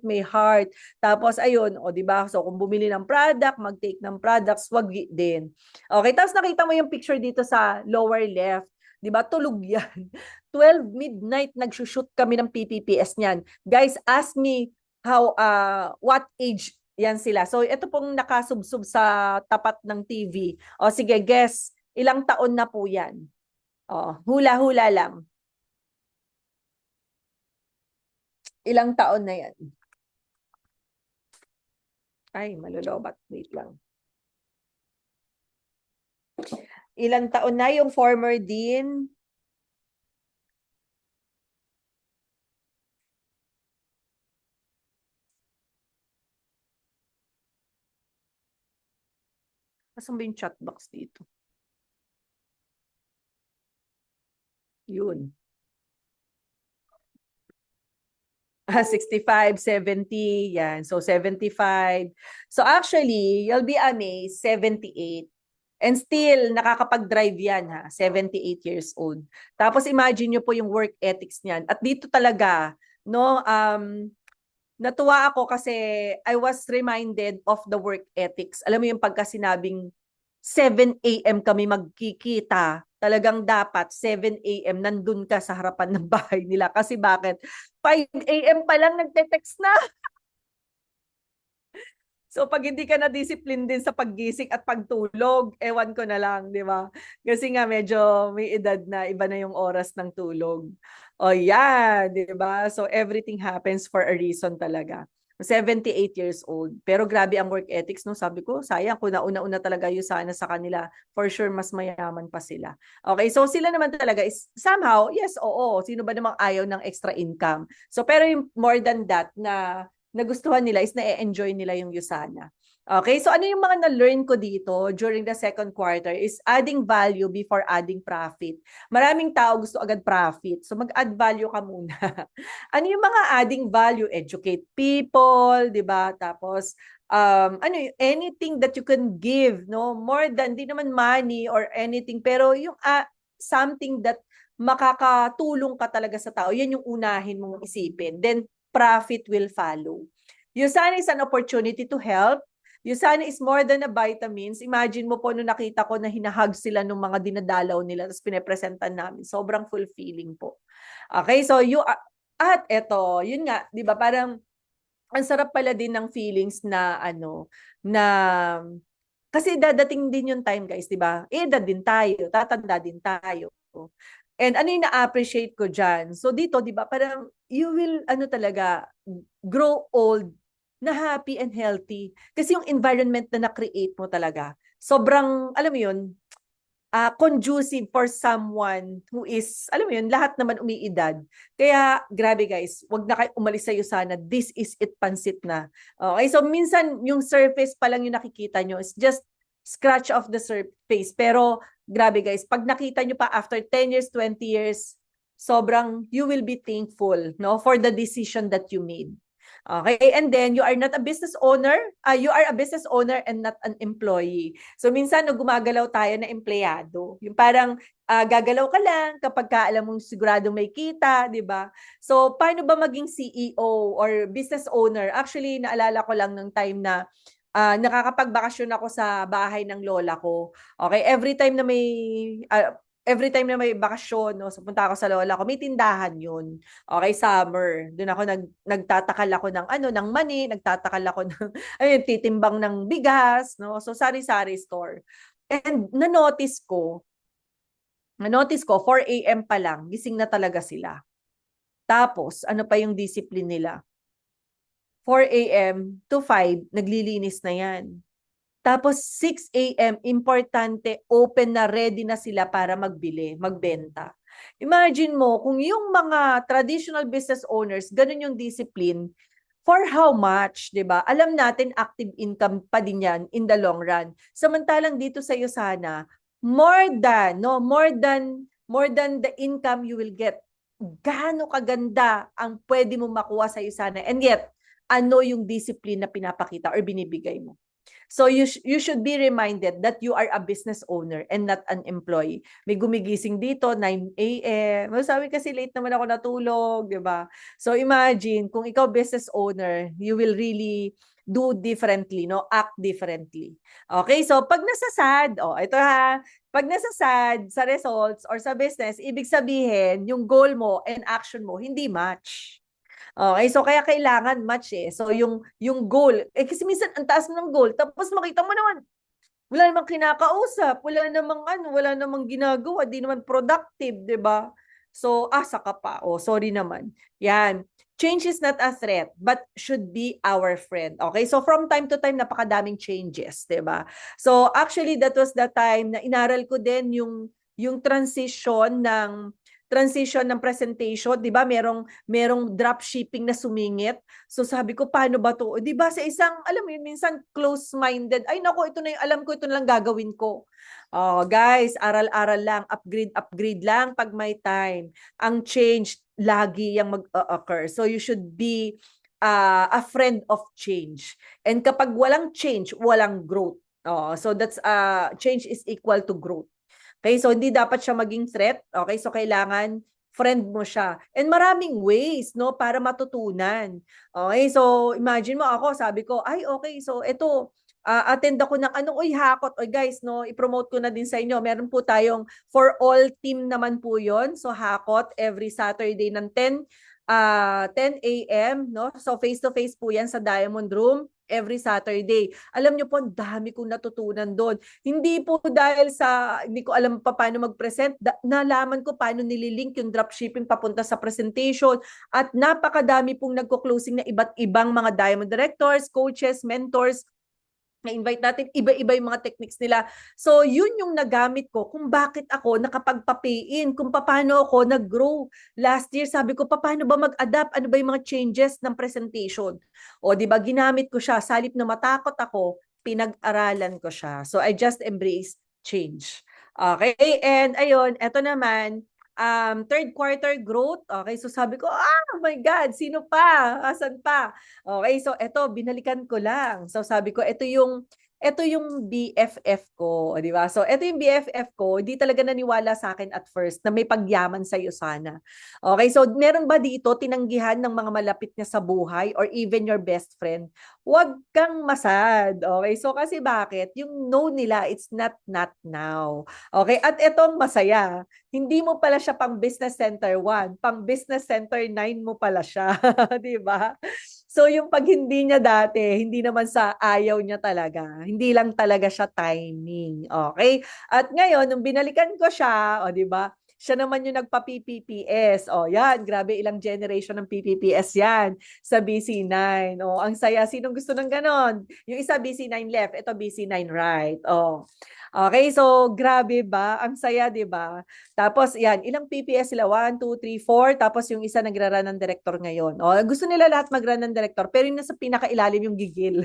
A: may heart. Tapos ayun, o di ba? So kung bumili ng product, mag-take ng products, wag din. Okay, tapos nakita mo yung picture dito sa lower left. 'Di ba? Tulog 'yan. 12 midnight nagsushoot kami ng PPPS niyan. Guys, ask me what age yan sila. So ito pong nakasubsub sa tapat ng TV. O sige, guess, ilang taon na po yan? Hula-hula lang. Ilang taon na yan? Ay, malulobat. Wait lang. Ilang taon na yung former dean? Asan ba yung chat box dito? Yun. 65, 70, yan. So, 75. So, actually, you'll be amazed, 78. And still, nakakapag-drive yan, ha? 78 years old. Tapos, imagine nyo po yung work ethics niyan. At dito talaga, no, natuwa ako kasi I was reminded of the work ethics. Alam mo yung pagka sinabing 7 a.m. kami magkikita, talagang dapat 7 a.m. nandun ka sa harapan ng bahay nila. Kasi bakit? 5 a.m. pa lang nagte-text na. So pag hindi ka na discipline din sa paggising at pagtulog, ewan ko na lang, di ba? Kasi nga medyo may edad na, iba na yung oras ng tulog. O yeah, di ba? So everything happens for a reason talaga. 78 years old. Pero grabe ang work ethics, no? Sabi ko, sayang, kung nauna-una talaga yung sana sa kanila, for sure mas mayaman pa sila. Okay, so sila naman talaga is somehow, yes, oo, sino ba namang ayaw ng extra income? So pero yung more than that na nagustuhan nila is na-enjoy nila yung Usana. Okay, so ano yung mga na-learn ko dito during the second quarter is adding value before adding profit. Maraming tao gusto agad profit. So mag-add value ka muna. Ano yung mga adding value? Educate people, di ba? Tapos, ano anything that you can give, no? More than, di naman money or anything, pero yung something that makakatulong ka talaga sa tao, yan yung unahin mong isipin. Then, profit will follow. Usana is an opportunity to help. Usana is more than a vitamins. Imagine mo po nung nakita ko na hinahag sila ng mga dinadalaw nila tapos pinepresentan namin. Sobrang fulfilling po. Okay, so at eto, yun nga, 'di ba? Parang ang sarap pala din ng feelings na na kasi dadating din yung time, guys, 'di ba? Edad din tayo, tatanda din tayo. And ano yung na-appreciate ko dyan? So dito, di ba, parang you will, talaga, grow old na happy and healthy. Kasi yung environment na na-create mo talaga, sobrang, alam mo yun, conducive for someone who is, alam mo yun, lahat naman umiidad. Kaya, grabe guys, wag na kayo umalis sa'yo sana. This is it, pansit na. Okay, so minsan, yung surface pa lang yung nakikita nyo. It's just scratch of the surface. Pero, grabe guys, pag nakita nyo pa after 10 years, 20 years, sobrang, you will be thankful, no, for the decision that you made. Okay, and then you are not a business owner, you are a business owner and not an employee. So minsan no, gumagalaw tayo na empleyado. Yung parang gagalaw ka lang kapag ka alam mong siguradong may kita, di ba? So paano ba maging CEO or business owner? Actually, naalala ko lang ng time na nakakapagbakasyon ako sa bahay ng lola ko. Okay, every time na may bakasyon, no, so punta ako sa lola ko, may tindahan yun. Okay, summer. Doon ako nagtatakal ako ng ng mani, nagtatakal ako ng ayun, titimbang ng bigas, no. So sari-sari store. And na-notice ko 4 a.m. pa lang, gising na talaga sila. Tapos, ano pa yung discipline nila? 4 a.m. to 5, naglilinis na yan. Tapos 6 a.m., importante, open na, ready na sila para magbenta. Imagine mo, kung yung mga traditional business owners, ganun yung discipline, for how much, di ba? Alam natin, active income pa din yan in the long run. Samantalang dito sa Usana, more than the income you will get. Gaano kaganda ang pwede mo makuha sa Usana. And yet, ano yung discipline na pinapakita or binibigay mo? So you should be reminded that you are a business owner and not an employee. May gumigising dito 9 a.m. Sabi kasi late naman ako natulog, 'di ba? So imagine kung ikaw business owner, you will really do differently, no? Act differently. Okay? So pag nasasad, ito ha, pag nasasad sa results or sa business, ibig sabihin yung goal mo and action mo hindi match. Okay, so kaya kailangan match eh. So yung goal, kasi minsan ang taas mo ng goal, tapos makita mo naman, wala namang kinakausap, wala namang ginagawa, di naman productive, 'di ba? So asa ka pa. Sorry naman. Yan. Change is not a threat, but should be our friend. Okay? So from time to time, napakadaming changes, 'di ba? So actually, that was the time na inaral ko din yung transition transition ng presentation, 'di ba? Merong drop shipping na sumingit. So sabi ko, paano ba 'to? 'Di ba sa isang, alam mo yun, minsan close-minded. Ay nako, ito na yung alam ko, ito na lang gagawin ko. Oh, guys, aral-aral lang, upgrade lang pag may time. Ang change lagi yang mag-occur. So you should be a friend of change. And kapag walang change, walang growth. Oh, so that's change is equal to growth. Okay, so hindi dapat siya maging threat. Okay, so kailangan friend mo siya. And maraming ways, no, para matutunan. Okay, so imagine mo ako, sabi ko, ay okay, so ito, attend ako ng ano, uy, hakot. Oy guys, no, i-promote ko na din sa inyo. Meron po tayong for all team naman po 'yon. So hakot every Saturday ng 10 a.m., no? So face to face po 'yan sa Diamond Room every Saturday. Alam niyo po, ang dami kong natutunan doon. Hindi po dahil sa hindi ko alam pa paano mag-present, nalaman ko paano nililink yung dropshipping papunta sa presentation, at napakadami pong nagko-closing na iba't ibang mga diamond directors, coaches, mentors. Na-invite natin, iba-iba yung mga techniques nila. So, yun yung nagamit ko kung bakit ako nakapagpa-pay-in, kung paano ako nag-grow. Last year, sabi ko, paano ba mag-adapt? Ano ba yung mga changes ng presentation? O, di ba, ginamit ko siya. Salip na matakot ako, pinag-aralan ko siya. So, I just embrace change. Okay, and ayun, eto naman, third quarter growth. Okay, so sabi ko, oh my God, sino pa? Asan pa? Okay, so eto, binalikan ko lang. So sabi ko, ito yung BFF ko, di ba? So ito yung BFF ko, di talaga naniwala sa akin at first na may pagyaman sa iyo sana. Okay, so meron ba dito tinanggihan ng mga malapit niya sa buhay or even your best friend? Huwag kang masad. Okay, so kasi bakit? Yung no nila, it's not now. Okay, at etong masaya, hindi mo pala siya pang business center 1, pang business center 9 mo pala siya, 'di ba? So yung pag hindi niya dati, hindi naman sa ayaw niya talaga. Hindi lang talaga siya timing. Okay? At ngayon, nung binalikan ko siya, o 'di ba? Siya naman yung nagpa-PPPS. O yan, grabe ilang generation ng PPPS yan sa BC9. O, ang saya. Sinong gusto ng ganon? Yung isa BC9 left, ito BC9 right. O. Okay, so grabe ba? Ang saya, 'di ba? Tapos, yan, ilang PPS sila? 1, 2, 3, 4. Tapos, yung isa nagra-run ng director ngayon. O, gusto nila lahat mag-run ng director, pero yung nasa pinakailalim yung gigil.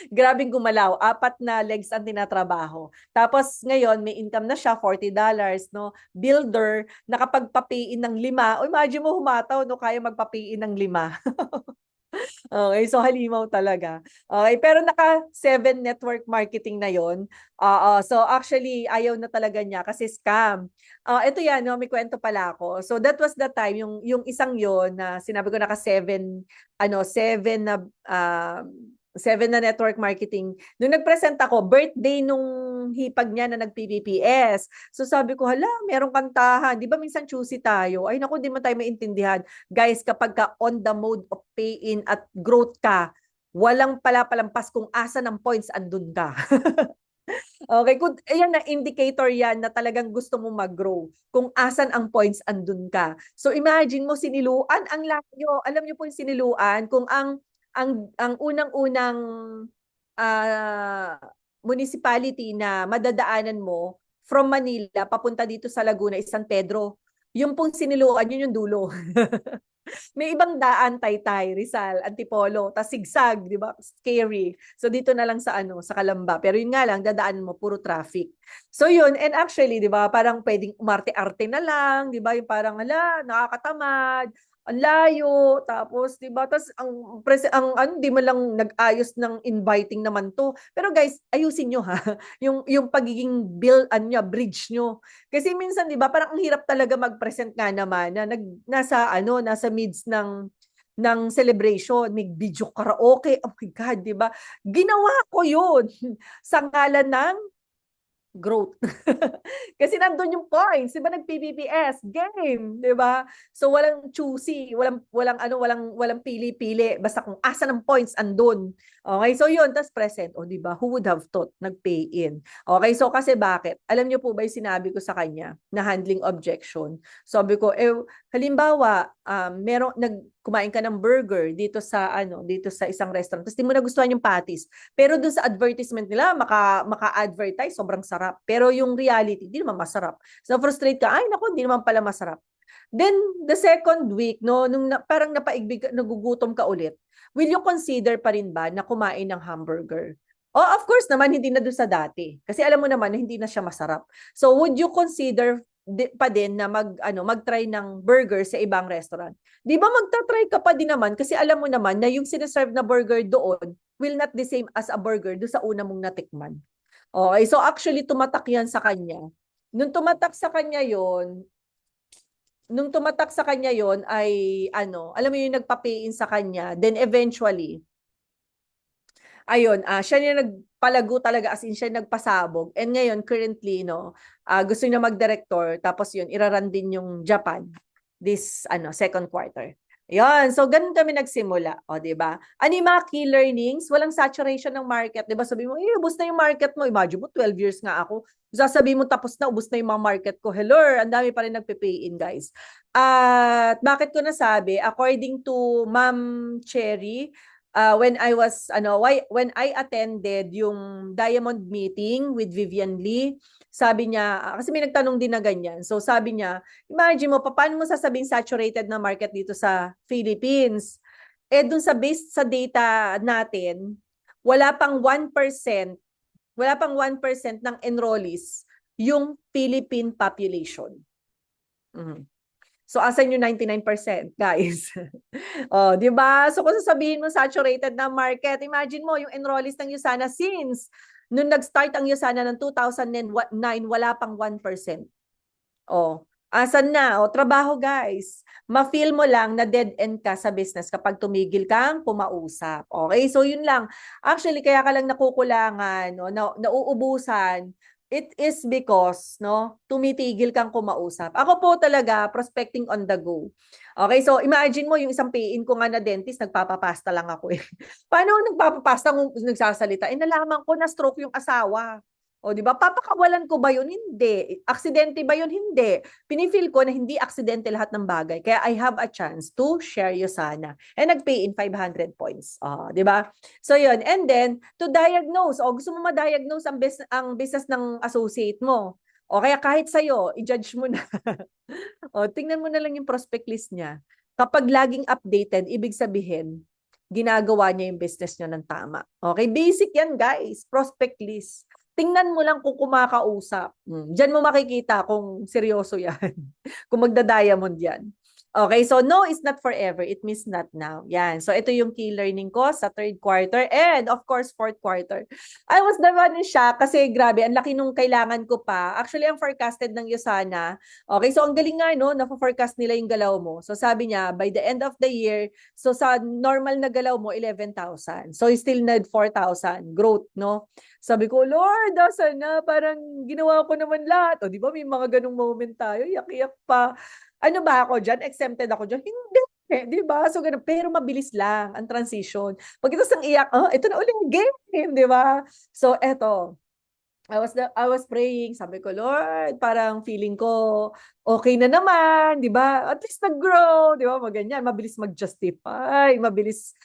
A: Grabing gumalaw. 4 na legs ang tinatrabaho. Tapos, ngayon, may income na siya, $40, no? Builder, nakapagpapiin ng 5. O, imagine mo, humataw, no? Kaya magpapiin ng 5. Okay, so halimaw talaga. Okay, pero naka 7 network marketing na yon. So actually, ayaw na talaga niya kasi scam. Ito yan, no, may kwento pala ako. So that was the time, yung isang yon na sinabi ko naka 7, 7 na, 7 na network marketing. Nung nag-present ako, birthday nung hipag niya na nag-PPPS. So sabi ko, hala, merong kantahan. Di ba minsan choosy tayo? Ay naku, di mo tayo maintindihan. Guys, kapag ka on the mode of pay-in at growth ka, walang palapalampas kung asa ng points andun ka. Okay, ayan na indicator yan na talagang gusto mo mag-grow. Kung asan ang points andun ka. So imagine mo siniluan ang layo. Alam niyo po yung siniluan kung ang unang-unang municipality na madadaanan mo from Manila papunta dito sa Laguna is San Pedro. Yung pong siniluan, yun yung dulo. May ibang daan, Taytay, Rizal, Antipolo, tas sigsag, di ba? Scary. So dito na lang sa Calamba. Pero yun nga lang, dadaan mo, puro traffic. So yun, and actually, di ba, parang pwedeng umarte-arte na lang, di ba? Yung parang, nakakatamad, ang layo, tapos 'di ba? Tapos di man lang nag-ayos ng inviting naman 'to. Pero guys, ayusin niyo ha. Yung pagiging bridge niyo. Kasi minsan 'di ba, parang ang hirap talaga mag-present nga naman na nasa midst ng celebration, may video karaoke. Oh my God, 'di ba? Ginawa ko 'yun sa ngalan ng growth. Kasi nandun yung points, 'di ba, nag-PPPS, game, 'di ba? So walang choosy, walang pili-pili, basta kung asa ng points andun. Okay, so yun, tas present, o 'di ba? Who would have thought nag-pay in? Okay, so kasi bakit? Alam niyo po ba yung sinabi ko sa kanya na handling objection? Sabi ko, halimbawa, kumain ka ng burger dito sa isang restaurant. Tapos di mo nagustuhan yung patties. Pero dun sa advertisement nila, maka-advertise, sobrang sarap. Pero yung reality, di naman masarap. So frustrate ka, ay naku, di naman pala masarap. Then the second week, no, parang napaigbig, nagugutom ka ulit, will you consider pa rin ba na kumain ng hamburger? Oh, of course naman, hindi na doon sa dati. Kasi alam mo naman na hindi na siya masarap. So, would you consider pa din na mag-try ng burger sa ibang restaurant? Di ba magta-try ka pa din naman kasi alam mo naman na yung sinaserve na burger doon will not the same as a burger doon sa una mong natikman. Okay, so actually tumatak yan sa kanya. Nung tumatak sa kanya yon, ay alam mo yung nagpa-pay-in sa kanya, then eventually ayun, siya yung nagpalago talaga, as in siya nagpasabog. And ngayon, currently, no, gusto niya mag-director, tapos yun, iraran din yung Japan this second quarter. Yun, so ganun kami nagsimula, o, di ba? Ano yung mga key learnings? Walang saturation ng market, di ba? Sabi mo, ubos na yung market mo. Imagine mo, 12 years nga ako. Sasabihin mo, tapos na, ubos na yung mga market ko. Hello, ang dami pa rin nagpe-pay-in, guys. At bakit ko nasabi? According to Ma'am Cherry, when I attended yung Diamond meeting with Vivian Lee, sabi niya, kasi may nagtanong din na ganyan. So sabi niya, imagine mo, paano mo sasabing saturated na market dito sa Philippines? Eh dun sa based sa data natin, wala pang 1%, ng enrollees yung Philippine population. So, asan yung 99%, guys? Oh, di ba? So, kung sasabihin mo saturated na market, imagine mo yung enrollees ng USANA since nung nag-start ang USANA ng 2009, wala pang 1%. Oh, asan na? Oh, trabaho, guys. Ma-feel mo lang na dead end ka sa business kapag tumigil kang pumausap. Okay? So, yun lang. Actually, kaya ka lang nakukulangan, no? Nauubusan. It is because, no, tumitigil kang kumausap. Ako po talaga, prospecting on the go. Okay, so imagine mo yung isang PIN ko nga na dentist, nagpapapasta lang ako eh. Paano nagpapapasta kung nagsasalita? Eh, nalaman ko na stroke yung asawa. O, di ba? Papakawalan ko ba yun? Hindi. Aksidente ba yun? Hindi. Pinifeel ko na hindi aksidente lahat ng bagay. Kaya I have a chance to share Yosana. And nag-pay in 500 points. Di ba? So, yun. And then, to diagnose. O, gusto mo ma-diagnose ang business ng associate mo. O, kaya kahit sa'yo, i-judge mo na. O, tingnan mo na lang yung prospect list niya. Kapag laging updated, ibig sabihin, ginagawa niya yung business niya ng tama. Okay? Basic yan, guys. Prospect list. Tingnan mo lang kung kumakausap. Diyan mo makikita kung seryoso yan. Kung magda-diamond yan. Okay, so no is not forever. It means not now. Yan. So ito yung key learning ko sa third quarter and of course fourth quarter. I was naman shocked kasi grabe, ang laki nung kailangan ko pa. Actually, ang forecasted ng Yosana, okay, so ang galing nga, no, na-forecast nila yung galaw mo. So sabi niya, by the end of the year, so sa normal na galaw mo, 11,000. So you still need 4,000 growth, no? Sabi ko, Lord, sana parang ginawa ko naman lahat. O, di ba, may mga ganong moment tayo, yak-yak pa. Ano ba ako dyan? Exempted ako dyan? Hindi. Di ba? So, ganun. Pero mabilis lang ang transition. Pag ito sang iyak, ito na ulit game. Di ba? So, eto. I was praying. Sabi ko, Lord, parang feeling ko okay na naman. Di ba? At least nag-grow. Di ba? Maganyan. Mabilis mag-justify. Mabilis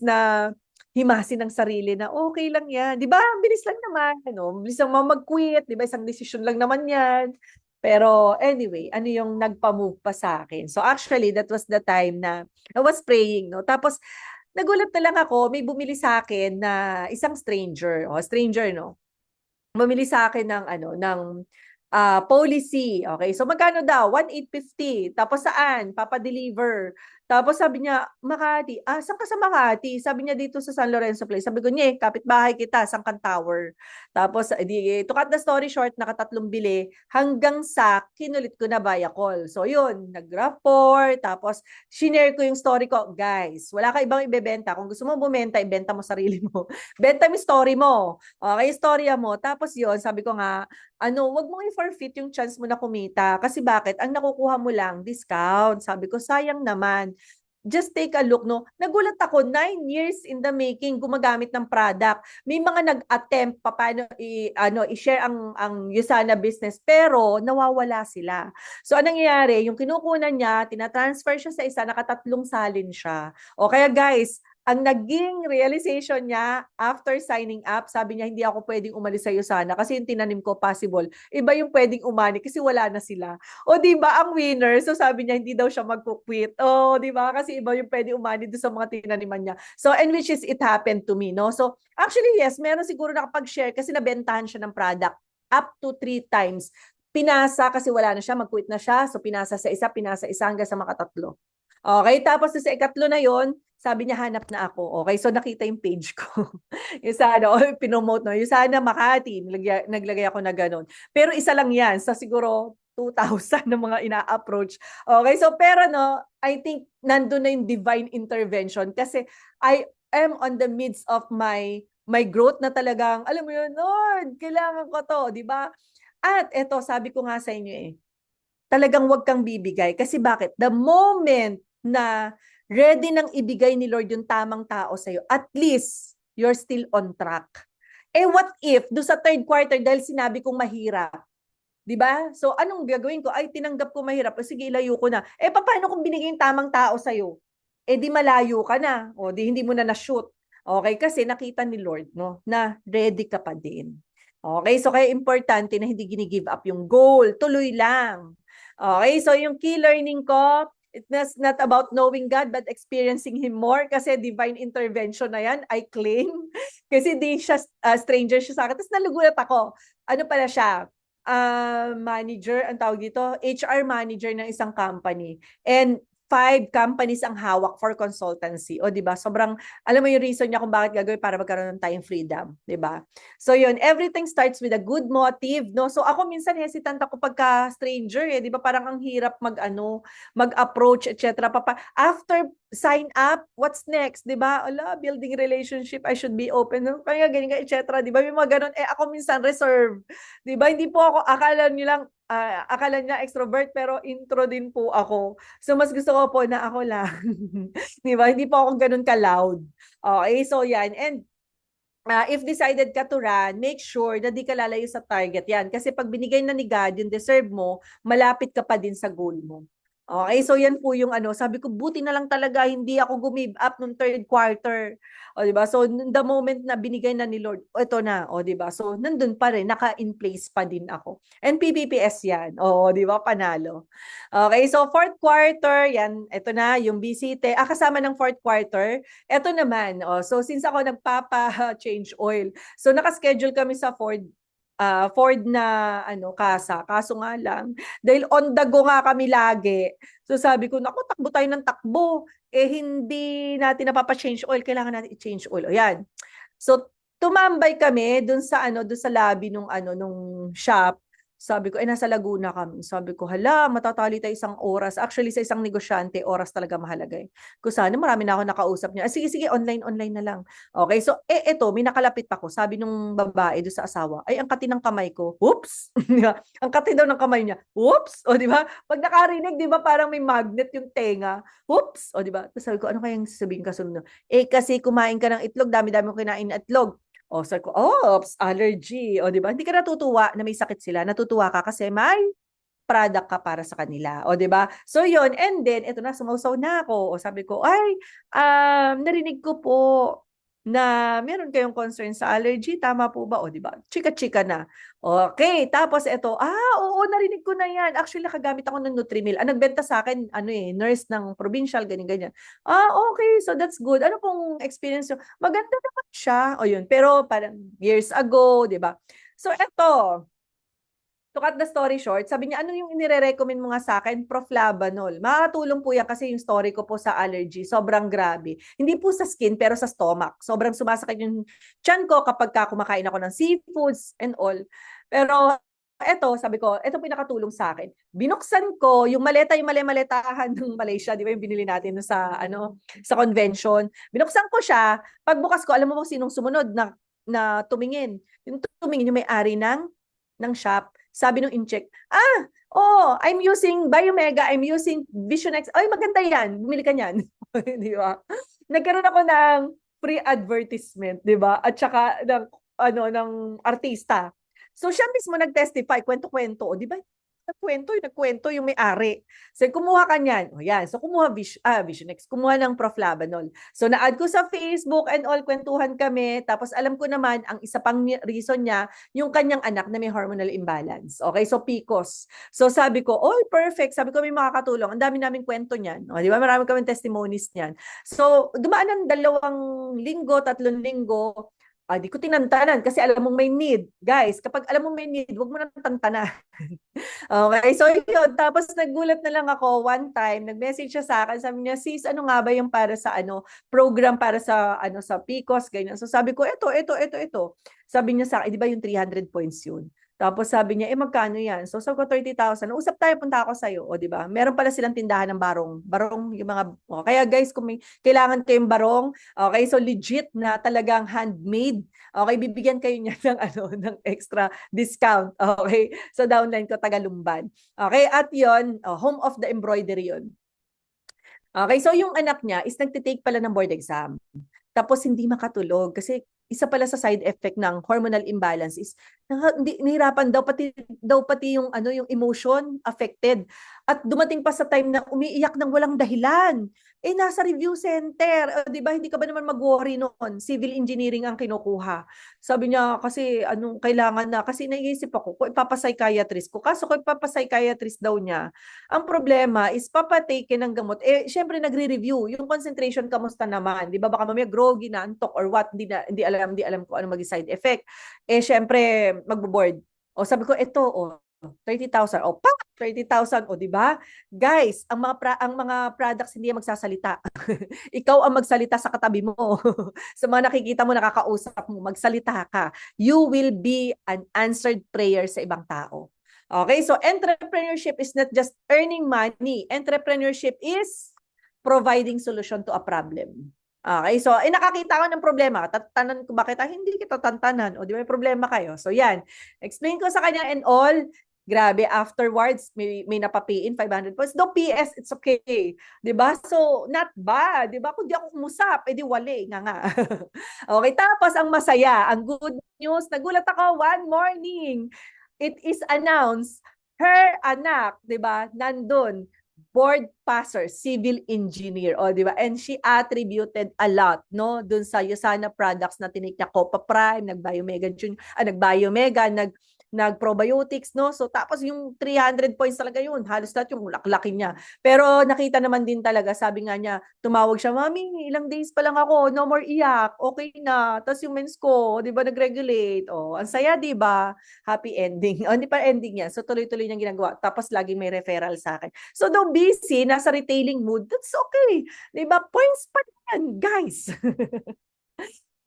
A: na himasin ng sarili na okay lang yan. Di ba? Bilis lang naman. Ano? Bilis lang mag-quit. Di ba? Isang decision lang naman yan. Pero anyway, ano yung nagpa-move pa sa akin? So actually, that was the time na I was praying, no? Tapos, nagulat na lang ako, may bumili sa akin na isang stranger, stranger, no? Bumili sa akin ng policy. Okay, so magkano daw? 1,850. Tapos saan? Papadeliver. Tapos sabi niya, Makati. Saan ka sa Makati? Sabi niya dito sa San Lorenzo Place. Sabi ko, nye, kapitbahay kita, Sangkan Tower. Tapos, to cut the story short, nakatatlong bili hanggang sa kinulit ko na via call. So, yun, nag-rapport. Tapos, shinare ko yung story ko. Guys, wala ka ibang ibebenta. Kung gusto mo bumenta, ibenta mo sarili mo. Benta mo yung story mo. Okay, storya mo. Tapos, yun, sabi ko nga, wag mong i-forfeit yung chance mo na kumita. Kasi bakit? Ang nakukuha mo lang, discount. Sabi ko, sayang naman. just take a look, no? Nagulat ako, 9 years in the making, gumagamit ng product. May mga nag-attempt pa paano i-share ang Usana business, pero nawawala sila. So, anong nangyayari? Yung kinukunan niya, tinatransfer siya sa isa, nakatatlong salin siya. O kaya guys, ang naging realization niya after signing up, sabi niya, hindi ako pwedeng umalis sa Usana kasi yung tinanim ko possible. Iba yung pwedeng umani kasi wala na sila. O di ba ang winner? So sabi niya hindi daw siya magko-quit. O di ba? Kasi iba yung pwedeng umani doon sa mga tinaniman niya. So and which is it happened to me, no? So actually yes, meron siguro nakapag-share kasi nabentahan siya ng product up to 3 times. Pinasa kasi wala na siya, mag-quit na siya. So pinasa sa isa hanggang sa makatatlo. Okay, tapos sa ikatlo na yon, sabi niya hanap na ako. Okay, so nakita yung page ko. Yung sana, pinomote no. Yung sana Makati, naglagay ako na ganun. Pero isa lang yan sa siguro 2,000 na mga ina-approach. Okay, so pero no, I think nandun na yung divine intervention kasi I am on the midst of my growth na talagang, alam mo yun, Lord, kailangan ko to, di ba? At eto, sabi ko nga sa inyo talagang wag kang bibigay. Kasi bakit? The moment na ready nang ibigay ni Lord yung tamang tao sa'yo, at least you're still on track. Eh what if, do sa third quarter, dahil sinabi kong mahirap, di ba? So anong gagawin ko? Ay, tinanggap ko mahirap. O sige, ilayo ko na. Eh paano kung binigay yung tamang tao sa'yo? Eh di malayo ka na. O di hindi mo na na-shoot. Okay, kasi nakita ni Lord, no, na ready ka pa din. Okay, so kaya importante na hindi gini-give up yung goal. Tuloy lang. Okay, so yung key learning ko, it's not about knowing God but experiencing Him more kasi divine intervention na yan, I claim. Kasi di siya stranger siya sa akin. Tapos nalugulat ako. Ano pala siya? Manager, ang tawag dito, HR manager ng isang company. And 5 companies ang hawak for consultancy. O, di ba? Sobrang, alam mo yung reason niya kung bakit gagawin para magkaroon ng time freedom. Di ba? So, yun, everything starts with a good motive, no? So, ako minsan hesitant ako pagka stranger, eh. Di ba? Parang ang hirap mag-approach, etc. After sign up, what's next? Di ba? Ala, building relationship, I should be open. Kaya ganyan, etc. Di ba? May mga ganun. Eh, ako minsan reserve. Di ba? Hindi po ako, akala niya extrovert, pero intro din po ako. So, mas gusto ko po na ako lang. Di ba? Hindi po ako ganun ka-loud. Okay, so yan. And if decided ka to run, make sure na di ka lalayo sa target yan. Kasi pag binigay na ni God yung deserve mo, malapit ka pa din sa goal mo. Okay, so yan po yung sabi ko, buti na lang talaga hindi ako give up nung third quarter. O, di ba? So, the moment na binigay na ni Lord, ito na, o, di ba? So, nandun pa rin, naka-in place pa din ako. And PPPS yan. O, di ba? Panalo. Okay, so fourth quarter, yan, ito na, yung bisite. Kasama ng fourth quarter, ito naman, so since ako nagpapa-change oil, so naka-schedule kami sa Ford na kasa. Kaso nga lang, dahil on the go nga kami lagi. So sabi ko, naku, takbo tayo ng takbo. Eh hindi natin napapa-change oil, kailangan natin i-change oil. O yan. So tumambay kami dun sa dun sa lobby nung shop. Sabi ko, nasa Laguna kami. Sabi ko, hala, matatali tayo isang oras. Actually, sa isang negosyante, oras talaga mahalaga. Kung sana, marami na ako nakausap niya. Sige, online na lang. Okay, so, eto, may nakalapit ako. Sabi nung babae doon sa asawa, ay, ang kati ng kamay ko. Oops! Ang kati daw ng kamay niya. Oops! O, di ba? Pag nakarinig, di ba, parang may magnet yung tenga. Oops! O, di ba? Tapos sabi ko, ano kayang sabihin kasunod? Kasi kumain ka ng itlog, dami-dami mo kinain na itlog. O, sabi ko, oops, allergy. O, di ba? Hindi ka natutuwa na may sakit sila. Natutuwa ka kasi may product ka para sa kanila. O, di ba? So, yon. And then, ito na, sumausaw na ako. O, sabi ko, ay, narinig ko po na meron kayong concern sa allergy. Tama po ba? O, di ba? Chika-chika na. Okay. Tapos, ito, oo, narinig ko na yan. Actually, nakagamit ako ng Nutrimil. Ang nagbenta sa akin, nurse ng provincial, ganyan-ganyan. Okay. So, that's good. Ano pong experience nyo? Maganda naman siya. O, yun. Pero, parang years ago, di ba? So, ito, to cut the story short, sabi niya, ano yung inire-recommend mo nga sa akin? Proflavanol. Makakatulong po yan kasi yung story ko po sa allergy, sobrang grabe. Hindi po sa skin, pero sa stomach. Sobrang sumasakit yung tiyan ko kapag kumakain ako ng seafoods and all. Pero eto, sabi ko, eto pinakatulong sa akin. Binuksan ko yung maletahan ng Malaysia, di ba yung binili natin sa convention. Binuksan ko siya. Pagbukas ko, alam mo sinong sumunod na tumingin. Yung tumingin yung may-ari ng shop. Sabi nung in-check, Oh, I'm using Biomega, I'm using Vision X. Ay, maganda yan. Bumili ka niyan. Di ba? Nagkaroon ako ng free advertisement, di ba? At saka ng, ng artista. So, siya mismo nag-testify, kwento-kwento. O, di ba? Nagkwento yung may-ari. So, kumuha ka niyan. O, yan. So, kumuha Vision X. Kumuha ng Prof. Labanol. So, na-add ko sa Facebook and all, kwentuhan kami. Tapos, alam ko naman, ang isa pang reason niya, yung kanyang anak na may hormonal imbalance. Okay? So, PCOS. So, sabi ko, oh, perfect. Sabi ko, may makakatulong. Ang dami naming kwento niyan. O, di ba? Marami kami testimonies niyan. So, dumaan ng 2 linggo, 3 linggo. Di ko tinantanan kasi alam mong may need. Guys, kapag alam mong may need, huwag mo nang tantanan. Okay, so yun. Tapos nagulat na lang ako one time, nag-message siya sa akin, sabi niya, sis, ano nga ba yung para sa program para sa sa PCOS, ganyan. So sabi ko, ito. Sabi niya sa akin, di ba yung 300 points yun? Tapos sabi niya, magkano yan? So sabi ko, 30,000. Usap tayo, punta ako sa'yo. O, di ba? Meron pala silang tindahan ng barong. Barong, yung mga, kaya guys, kung may kailangan kayong barong, okay, so legit na talagang handmade. Okay, bibigyan kayo niya ng, ng extra discount. Okay, so downline ko, Tagalumban. Okay, at yon, home of the embroidery yon. Okay, so yung anak niya is nagtitake pala ng board exam. Tapos hindi makatulog kasi isa pala sa side effect ng hormonal imbalance is nahirapan daw pati yung yung emotion affected. At dumating pa sa time na umiiyak ng walang dahilan. Nasa review center, 'di ba? Hindi ka ba naman mag-worry noon? Civil engineering ang kinukuha. Sabi niya kasi kailangan na kasi naiisip ako kung ipapa-psychiatrist ko. Kaso kung ipapa-psychiatrist daw niya, ang problema is papatake ng gamot. Syempre nagre-review yung concentration kamusta naman, 'di ba? Baka mamaya groggy na, antok or what, hindi alam ko ano maging side effect. Syempre magbo-board. O sabi ko ito 30,000. O pa 30,000 o di ba? Guys, ang mga products hindi magsasalita. Ikaw ang magsalita sa katabi mo. Sa mga nakikita mo, nakakausap mo, magsalita ka. You will be an answered prayer sa ibang tao. Okay, so entrepreneurship is not just earning money. Entrepreneurship is providing solution to a problem. Okay, so nakakita ko ng problema. Tatantan ko ba kita? Hindi kita tantanan. O di ba may problema kayo? So yan, explain ko sa kanya and all. Grabe, afterwards, may napapiin, 500 points. No, PS, it's okay. Diba? So, not bad. Diba? Kung di ako umusap, edi wali. Nga. Okay, tapos ang masaya, ang good news, nagulat ako one morning. It is announced, her anak, diba, nandun, board passer, civil engineer, di ba? And she attributed a lot, no, dun sa Usana products na tinik niya, Copa Prime, nag-Biomega Junior, nag-Biomega, nag-probiotics, no? So, tapos yung 300 points talaga yun. Halos lahat yung laklaki niya. Pero nakita naman din talaga, sabi nga niya, tumawag siya, Mami, ilang days pa lang ako, no more iyak, okay na. Tapos yung mens ko, di ba, nag-regulate. Ang saya, di ba? Happy ending. Hindi pa ending yan. So, tuloy-tuloy niyang ginagawa. Tapos, laging may referral sa akin. So, though busy, nasa retailing mood, that's okay. Di ba? Points pa yan, guys.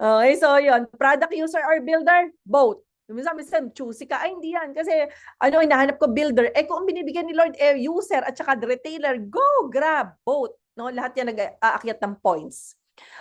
A: Okay, so yun. Product user or builder? Both. Minsan, choosy ka. Ay, hindi yan. Kasi, hinahanap ko builder. Kung binibigyan ni Lord, user at saka the retailer, go, grab, both. No? Lahat yan nag-aakyat ng points.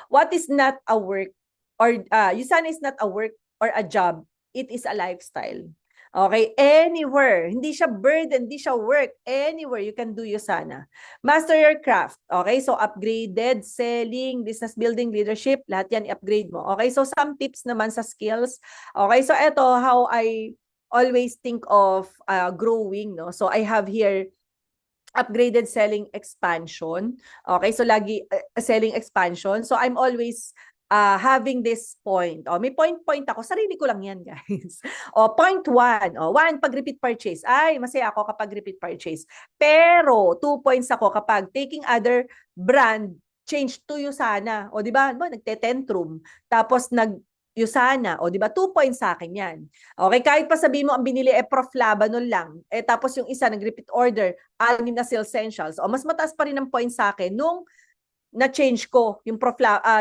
A: What is not a work, or, Usana is not a work or a job. It is a lifestyle. Okay, anywhere. Hindi siya burden, hindi siya work. Anywhere you can do Usana. Master your craft. Okay, so upgraded, selling, business building, leadership, lahat yan i-upgrade mo. Okay, so some tips naman sa skills. Okay, so ito, how I always think of growing, no? So I have here upgraded selling expansion. Okay, so lagi selling expansion. So I'm always having this point. May point ako. Sarili ko lang yan, guys. Point 1. 1, pag repeat purchase. Ay, masaya ako kapag repeat purchase. Pero, 2 points ako kapag taking other brand, change to Usana. Di ba? Nagte-tantrum. Tapos, Usana. Di ba? 2 points sa akin yan. Okay, kahit pa sabihin mo ang binili Prof. Labanol lang. Tapos yung isa, nag-repeat order, 6 na Sales Essentials. Mas mataas pa rin ang points sa akin nung na-change ko yung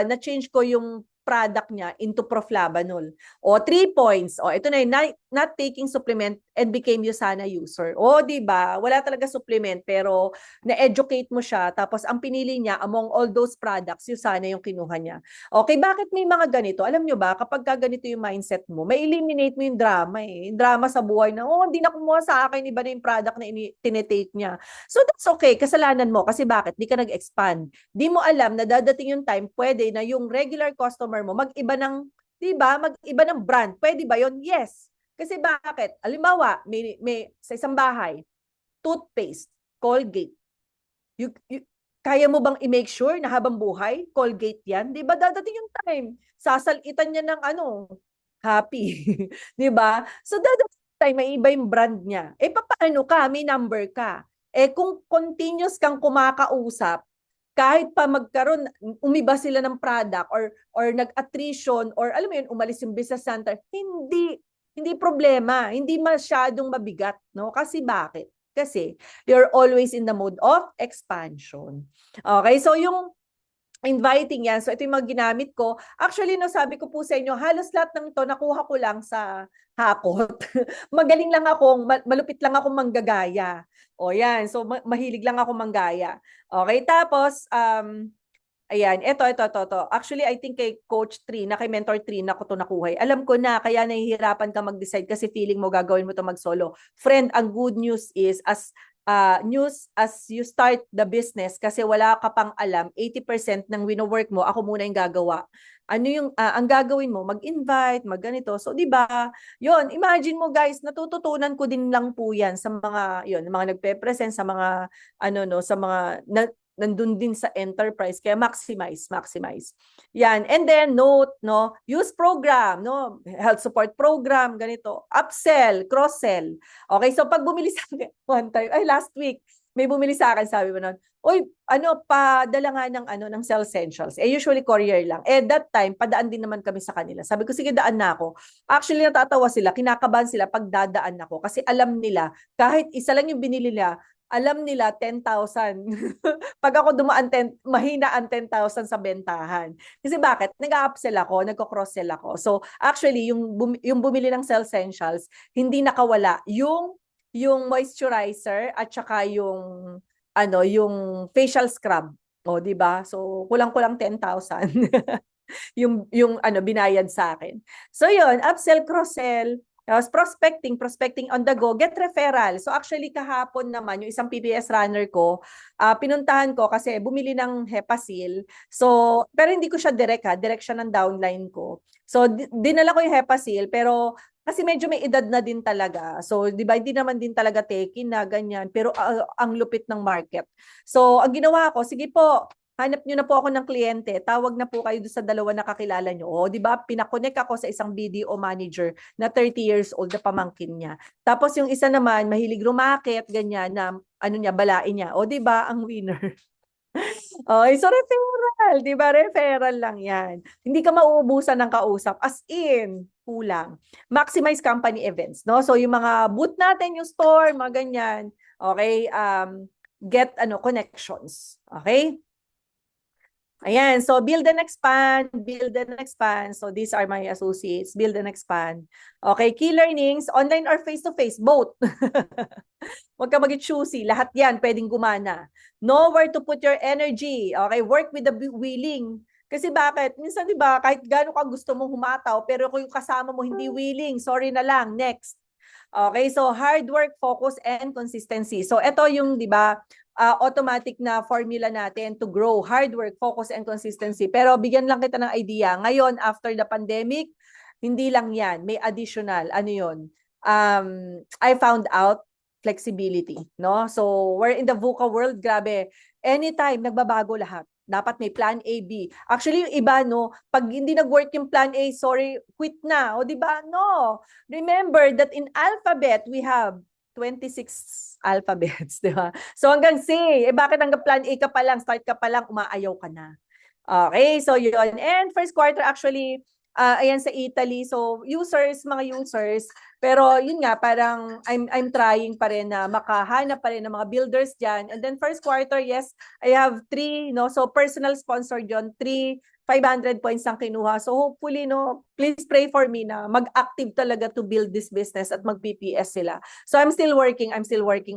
A: na-change ko yung product niya into proflavanol. O 3 points. O ito na yun, not taking supplement and became USANA user. O di ba? Wala talaga supplement pero na-educate mo siya tapos ang pinili niya among all those products, USANA yung kinuha niya. Okay, bakit may mga ganito? Alam nyo ba, kapag ganito yung mindset mo, may eliminate mo yung drama eh. Yung drama sa buhay na, hindi na kumuha sa akin, iba na yung product na tinitake niya. So that's okay, kasalanan mo. Kasi bakit? Di ka nag-expand. Di mo alam na dadating yung time, pwede na yung regular customer mo mag-iba ng, di ba? Mag-iba ng brand. Pwede ba yon? Yes. Kasi bakit? Halimbawa, may sa isang bahay, toothpaste, Colgate. Kaya mo bang i-make sure na habang buhay, Colgate yan? Di ba dadating yung time, sasalitan niya ng happy. Di ba? So dadating yung time, may iba yung brand niya. Paano ka? May number ka. Kung continuous kang kumakausap, kahit pa magkaroon, umiba sila ng product or nag-attrition or alam mo yun, umalis yung business center, hindi problema, hindi masyadong mabigat, no? Kasi bakit? Kasi you're always in the mode of expansion. Okay, so yung inviting yan, so ito yung mga ginamit ko. Actually, no, sabi ko po sa inyo, halos lahat ng ito nakuha ko lang sa hakot. Magaling lang akong, malupit lang akong manggagaya. O yan, so mahilig lang ako manggaya. Okay, tapos, ayan, ito. Actually, I think kay Coach Trina, kay Mentor Trina ko to nakuha. Alam ko na, kaya nahihirapan ka mag-decide kasi feeling mo gagawin mo to mag-solo. Friend, ang good news is, as you start the business, kasi wala ka pang alam, 80% ng wino-work mo, ako muna yung gagawa. Ano yung, ang gagawin mo? Mag-invite, mag-ganito. So, di ba? Yun, imagine mo guys, natututunan ko din lang po yan sa mga, yun, mga nagpe-present, sa mga, sa mga, nandun din sa enterprise, kaya maximize. Yan, and then note, no, use program, no, health support program, ganito, upsell, cross-sell. Okay, so pag bumili sa akin, one time, last week, may bumili sa akin, sabi mo nun, uy, padala nga ng Cell Essentials. Usually courier lang. That time, padaan din naman kami sa kanila. Sabi ko, sige, daan na ako. Actually, natatawa sila, kinakabahan sila pag dadaan ako kasi alam nila, kahit isa lang yung binili nila, alam nila 10,000. Pag ako dumaan, mahina ang 10,000 sa bentahan. Kasi bakit? Nag-upsell ako, nagko-cross-sell ako. So, actually, yung bumili ng Cell Essentials, hindi nakawala yung moisturizer at saka yung facial scrub. O, di ba? So, kulang-kulang 10,000. yung binayad sa akin. So, yun, upsell, cross-sell. Tapos prospecting on the go, get referral. So actually kahapon naman, yung isang PBS runner ko, pinuntahan ko kasi bumili ng Hepasil. So, pero hindi ko siya direct siya ng downline ko. So, dinala ko yung Hepasil, pero kasi medyo may edad na din talaga. So, di ba, hindi naman din talaga taken na ganyan, pero ang lupit ng market. So, ang ginawa ko, sige po, hanap nyo na po ako ng kliyente, tawag na po kayo doon sa dalawa na kakilala nyo. O, di ba, pinakonek ako sa isang BDO manager na 30 years old na pamangkin niya. Tapos yung isa naman, mahilig rumakit, ganyan, na balain niya. O, di ba, ang winner. Okay, so referral, di ba? Referral lang yan. Hindi ka mauubusan ng kausap. As in, kulang. Maximize company events, no? So, yung mga booth natin, yung store, mga ganyan. Okay, get connections. Okay? Ayan, so build and expand. So these are my associates, build and expand. Okay, key learnings, online or face-to-face, both. Huwag ka maging choosy, lahat yan pwedeng gumana. Know where to put your energy. Okay, work with the willing. Kasi bakit? Minsan, di ba, kahit gaano ka gusto mong humataw, pero kung yung kasama mo hindi willing, sorry na lang, next. Okay, so hard work, focus, and consistency. So ito yung, di ba, automatic na formula natin to grow, hard work, focus, and consistency. Pero bigyan lang kita ng idea. Ngayon, after the pandemic, hindi lang yan. May additional. Ano yun? I found out flexibility. No? So, we're in the VUCA world. Grabe. Anytime, nagbabago lahat. Dapat may plan A, B. Actually, yung iba, no, pag hindi nag-work yung plan A, sorry, quit na. O, di ba? No. Remember that in alphabet, we have 26 alphabets, di ba? So hanggang C, bakit hanggang plan A ka pa lang, start ka pa lang, umaayaw ka na. Okay, so yun. And first quarter actually, ayan sa Italy. So mga users, pero yun nga, parang I'm trying pa rin na makahanap pa rin ng mga builders dyan. And then first quarter, yes, I have 3, no? So personal sponsor dyan, 3 500 points ang kinuha. So hopefully, no, please pray for me na mag-active talaga to build this business at mag-PPS sila. So I'm still working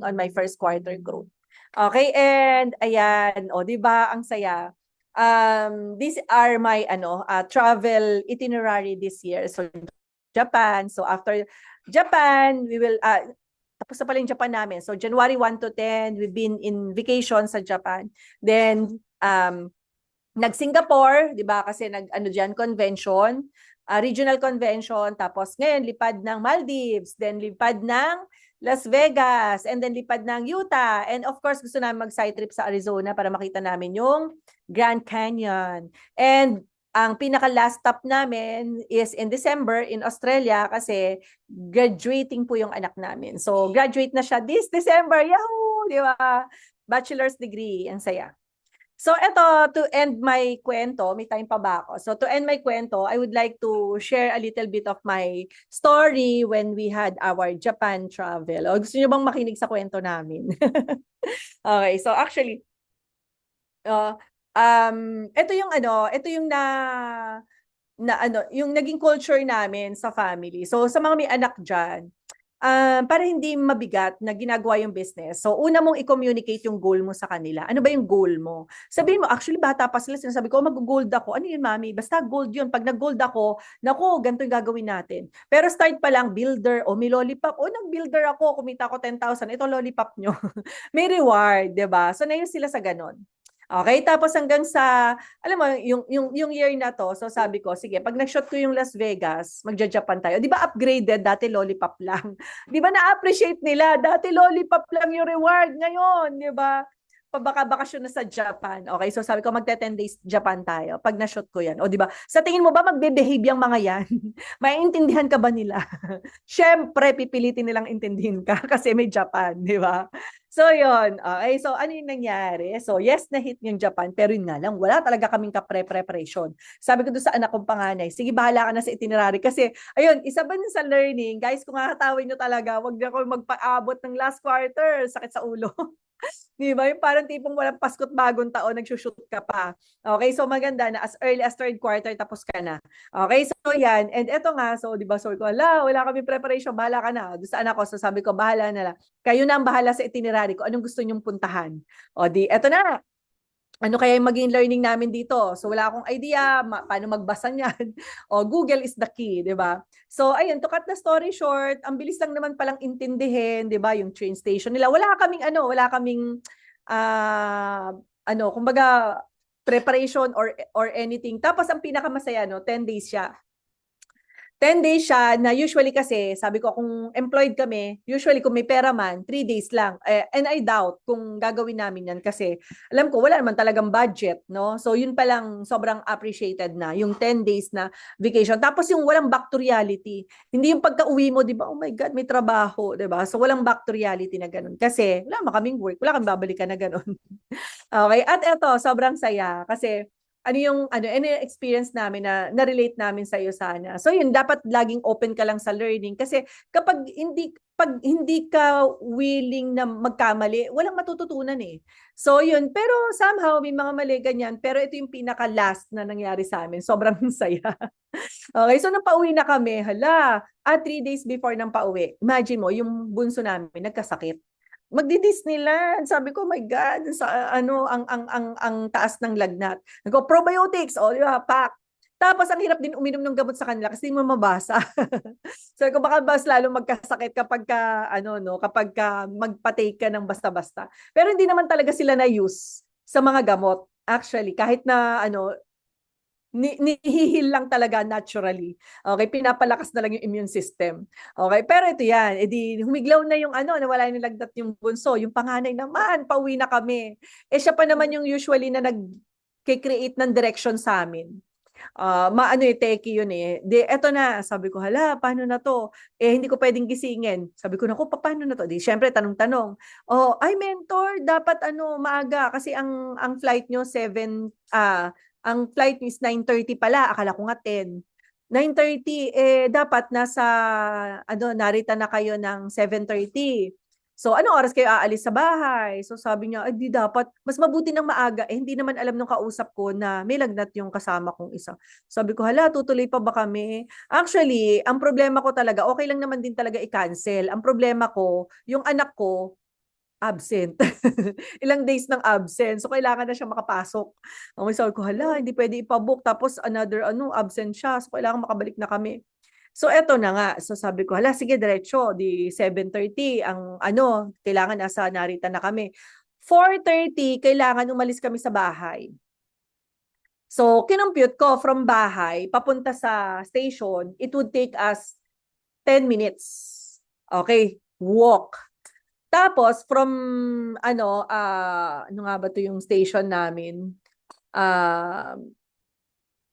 A: on my first quarter growth. Okay, and ayan, o, di ba, ang saya. These are my travel itinerary this year. So Japan, so after Japan, we will tapos na pala yung Japan namin. So January 1 to 10, we've been in vacation sa Japan. Then nag-Singapore, 'di ba? Kasi nag-ano diyan convention, regional convention, tapos ngayon lipad ng Maldives, then lipad ng Las Vegas, and then lipad ng Utah. And of course, gusto namin mag-side trip sa Arizona para makita namin yung Grand Canyon. And ang pinaka-last stop namin is in December in Australia kasi graduating po yung anak namin. So, graduate na siya this December. Yahoo! Di ba? Bachelor's degree. Ang saya. So, eto, to end my kwento, may time pa ba ako? So, to end my kwento, I would like to share a little bit of my story when we had our Japan travel. O, gusto niyo bang makinig sa kwento namin? Okay, so actually, ito yung yung naging culture namin sa family. So, sa mga may anak dyan, para hindi mabigat na ginagawa yung business. So, una mong i-communicate yung goal mo sa kanila. Ano ba yung goal mo? Sabihin mo, actually, bata pa sila, sinasabi ko, mag-gold ako. Ano yun, mami? Basta gold yun. Pag nag-gold ako, naku, ganito yung gagawin natin. Pero start pa lang, builder, o may lollipop. O, nag-builder ako, kumita ako 10,000. Ito lollipop nyo. May reward, 'di ba? So, na yun sila sa ganon. Okay, tapos hanggang sa, alam mo, yung year na to, so sabi ko, sige, pag nag-shot ko yung Las Vegas, magja-Japan tayo. Di ba upgraded? Dati lollipop lang. Di ba na-appreciate nila? Dati lollipop lang yung reward. Ngayon, di ba? Pabaka-bakasyon na sa Japan. Okay, so sabi ko, magte 10 days Japan tayo. Pag na-shot ko yan. O di ba? Sa tingin mo ba magbe-behave yung mga yan? Maiintindihan ka ba nila? Siyempre, pipilitin nilang intindihin ka kasi may Japan, di ba? So, yun. Okay, so ano yung nangyari? So, yes, na-hit yung Japan, pero yun nga lang, wala talaga kaming ka-preparation. Sabi ko doon sa anak kong panganay, sige, bahala ka na sa itinerary. Kasi, ayun, isa ba sa learning, guys, kung kakatawin nyo talaga, wag na ako magpaabot ng last quarter, sakit sa ulo. Di ba? Yung parang tipong walang Pasko't bagong taon, nagsushoot ka pa. Okay, so maganda na as early as third quarter, tapos ka na. Okay, so yan. And eto nga, so di ba, so ko, wala kami preparation, bahala ka na. Doon sa anak ko, so sabi ko, bahala na lang. Kayo na ang bahala sa itinerary ko, anong gusto nyong puntahan. O di, eto na, ano kaya yung maging learning namin dito? So wala akong idea paano magbasa niyan. O Google is the key, 'di ba? So ayun, to cut the story short, ang bilis lang naman palang intindihin, 'di ba, yung train station nila. Wala kaming kumbaga preparation or anything. Tapos ang pinakamasaya, no, 10 days siya. 10 days siya na usually kasi, sabi ko kung employed kami, usually kung may pera man, 3 days lang. And I doubt kung gagawin namin yan kasi alam ko wala naman talagang budget, no? So yun pa lang sobrang appreciated na, yung 10 days na vacation. Tapos yung walang back to reality. Hindi yung pagka-uwi mo, di ba? Oh my God, may trabaho, di ba? So walang back to reality na ganun. Kasi wala kaming work, wala kaming babalikan na ganun. Okay, at eto, sobrang saya kasi ano yung experience namin na na-relate namin sa iyo sana. So yun, dapat laging open ka lang sa learning kasi pag hindi ka willing na magkamali, walang matututunan eh. So yun, pero somehow may mga mali ganyan, pero ito yung pinaka last na nangyari sa amin. Sobrang saya. Okay, so nung pauwi na kami, 3 days before ng pauwi, imagine mo, yung bunso namin nagkasakit. Magdi-Disneyland. Sabi ko, oh my God, sa ang taas ng lagnat. Nagko probiotics, di ba, pack. Tapos ang hirap din uminom ng gamot sa kanila kasi hindi mo mabasa. So kung baka mas lalo magkasakit kapag magpa-take ka ng basta-basta. Pero hindi naman talaga sila na use sa mga gamot. Actually, kahit na nihihil lang talaga naturally. Okay, pinapalakas na lang yung immune system. Okay, pero ito yan, edi humiglaw na yung nawala yung lagnat yung bunso, yung panganay naman, pauwi na kami. Siya pa naman yung usually na nag-create ng direction sa amin. Teki yun eh. Eto na, sabi ko, paano na to? Hindi ko pwedeng gisingin. Sabi ko, naku, paano na to? Syempre, tanong-tanong. Mentor, dapat maaga kasi ang flight nyo 7, ang flight is 9:30 pala, akala ko nga 10. 9:30, dapat narita na kayo ng 7:30. So, anong oras kayo aalis sa bahay? So, sabi niya, ay, di dapat. Mas mabuti ng maaga. Eh, hindi naman alam nung kausap ko na may lagnat yung kasama kong isa. Sabi ko, hala, tutuloy pa ba kami? Actually, ang problema ko talaga, okay lang naman din talaga i-cancel. Ang problema ko, yung anak ko, absent. Ilang days ng absent. So, kailangan na siya makapasok. Ang sabi ko, hala, hindi pwede ipabook. Tapos, another, absent siya. So, kailangan makabalik na kami. So, eto na nga. So, sabi ko, hala, sige, diretso. Di 7:30, kailangan nasa Narita na kami. 4:30, kailangan umalis kami sa bahay. So, kinompute ko from bahay, papunta sa station, it would take us 10 minutes. Okay, walk. Tapos, from, ano nga ba to yung station namin?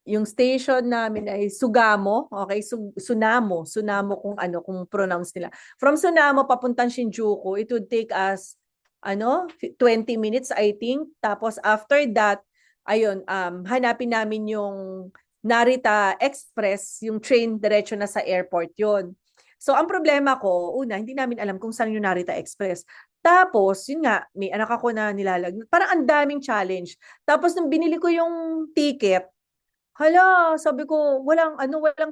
A: Yung station namin ay Sugamo, okay? Sunamo kung pronounce nila. From Sunamo papuntang Shinjuku, it would take us 20 minutes I think. Tapos after that, ayun, hanapin namin yung Narita Express, yung train diretso na sa airport 'yon. So ang problema ko, una, hindi namin alam kung saan yung Narita Express. Tapos, yun nga, may anak ako na nilalagnat. Parang ang daming challenge. Tapos nung binili ko yung ticket, hala, sabi ko, walang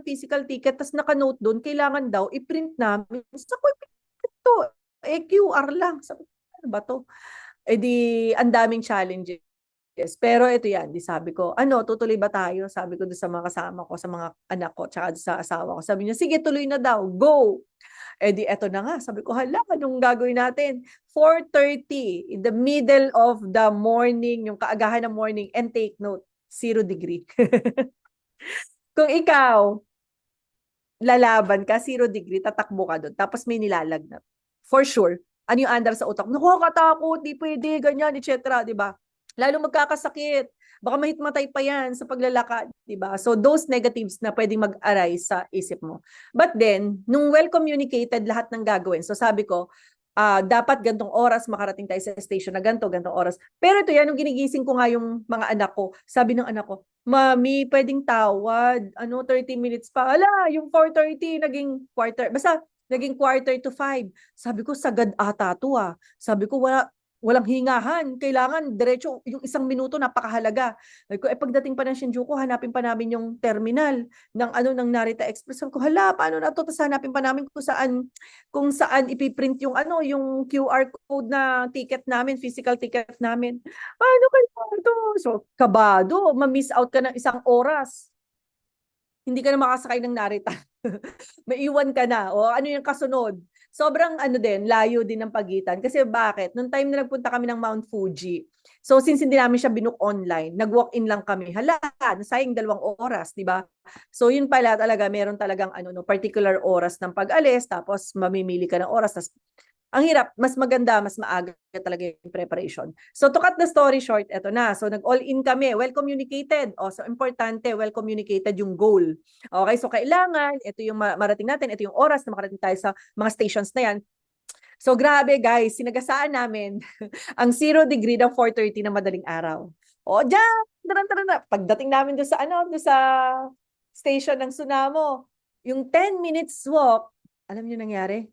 A: physical ticket, tas naka-note doon, kailangan daw i-print namin. Sa ko i-print to, QR lang. Sabi ko, ano ba to? Eh di, ang daming challenges. Pero ito yan, di sabi ko, tutuloy ba tayo? Sabi ko doon sa mga kasama ko, sa mga anak ko, tsaka sa asawa ko. Sabi niya, sige, tuloy na daw, go! Eh di, eto na nga. Sabi ko, hala, anong gagawin natin? 4:30, in the middle of the morning, yung kaagahan ng morning, and take note, 0 degree. Kung ikaw, lalaban ka, 0 degree, tatakbo ka doon. Tapos may nilalagnat. For sure. Ano yung andar sa utak? Nakakatakot, di pwede, ganyan, etc. Diba? Lalo magkakasakit. Baka mahitmatay pa yan sa paglalakad. Diba? So those negatives na pwedeng mag-arise sa isip mo. But then, nung well-communicated lahat ng gagawin, so sabi ko, dapat gantong oras makarating tayo sa station na gantong oras. Pero ito yan, nung ginigising ko nga yung mga anak ko, sabi ng anak ko, Mami, pwedeng tawad, 30 minutes pa. Ala, yung 4:30 naging quarter, basta naging 4:45. Sabi ko, sagad ata to ah. Sabi ko, walang hingahan. Kailangan diretso, yung 1 minuto napakahalaga. Sabi ko, pagdating pa ng Shinjuku, hanapin pa namin yung terminal ng Narita Express. Sabi ko, hala, paano na to? Tapos hanapin pa namin kung saan ipiprint yung QR code na ticket namin, physical ticket namin. Paano kayo to? So, kabado, ma-miss out ka ng 1 oras. Hindi ka na makasakay ng Narita. Maiwan ka na. O ano yung kasunod? Sobrang layo din ng pagitan. Kasi bakit? Nung time na nagpunta kami ng Mount Fuji, so since hindi namin siya binook online, nag-walk-in lang kami. Hala, nasayang 2 oras, di ba? So yun pala talaga, meron talagang particular oras ng pag-alis, tapos mamimili ka ng oras, tapos ang hirap, mas maganda, mas maaga talaga yung preparation. So to cut the story short, eto na. So nag-all-in kami, well communicated. So importante, well communicated yung goal. Okay, so kailangan, ito yung marating natin, ito yung oras na makarating tayo sa mga stations na yan. So grabe guys, sinagasaan namin ang 0 degree ng 4:30 na madaling araw. O dyan, tara. Pagdating namin doon sa station ng Sunamo, yung 10 minutes walk, alam niyo nangyari?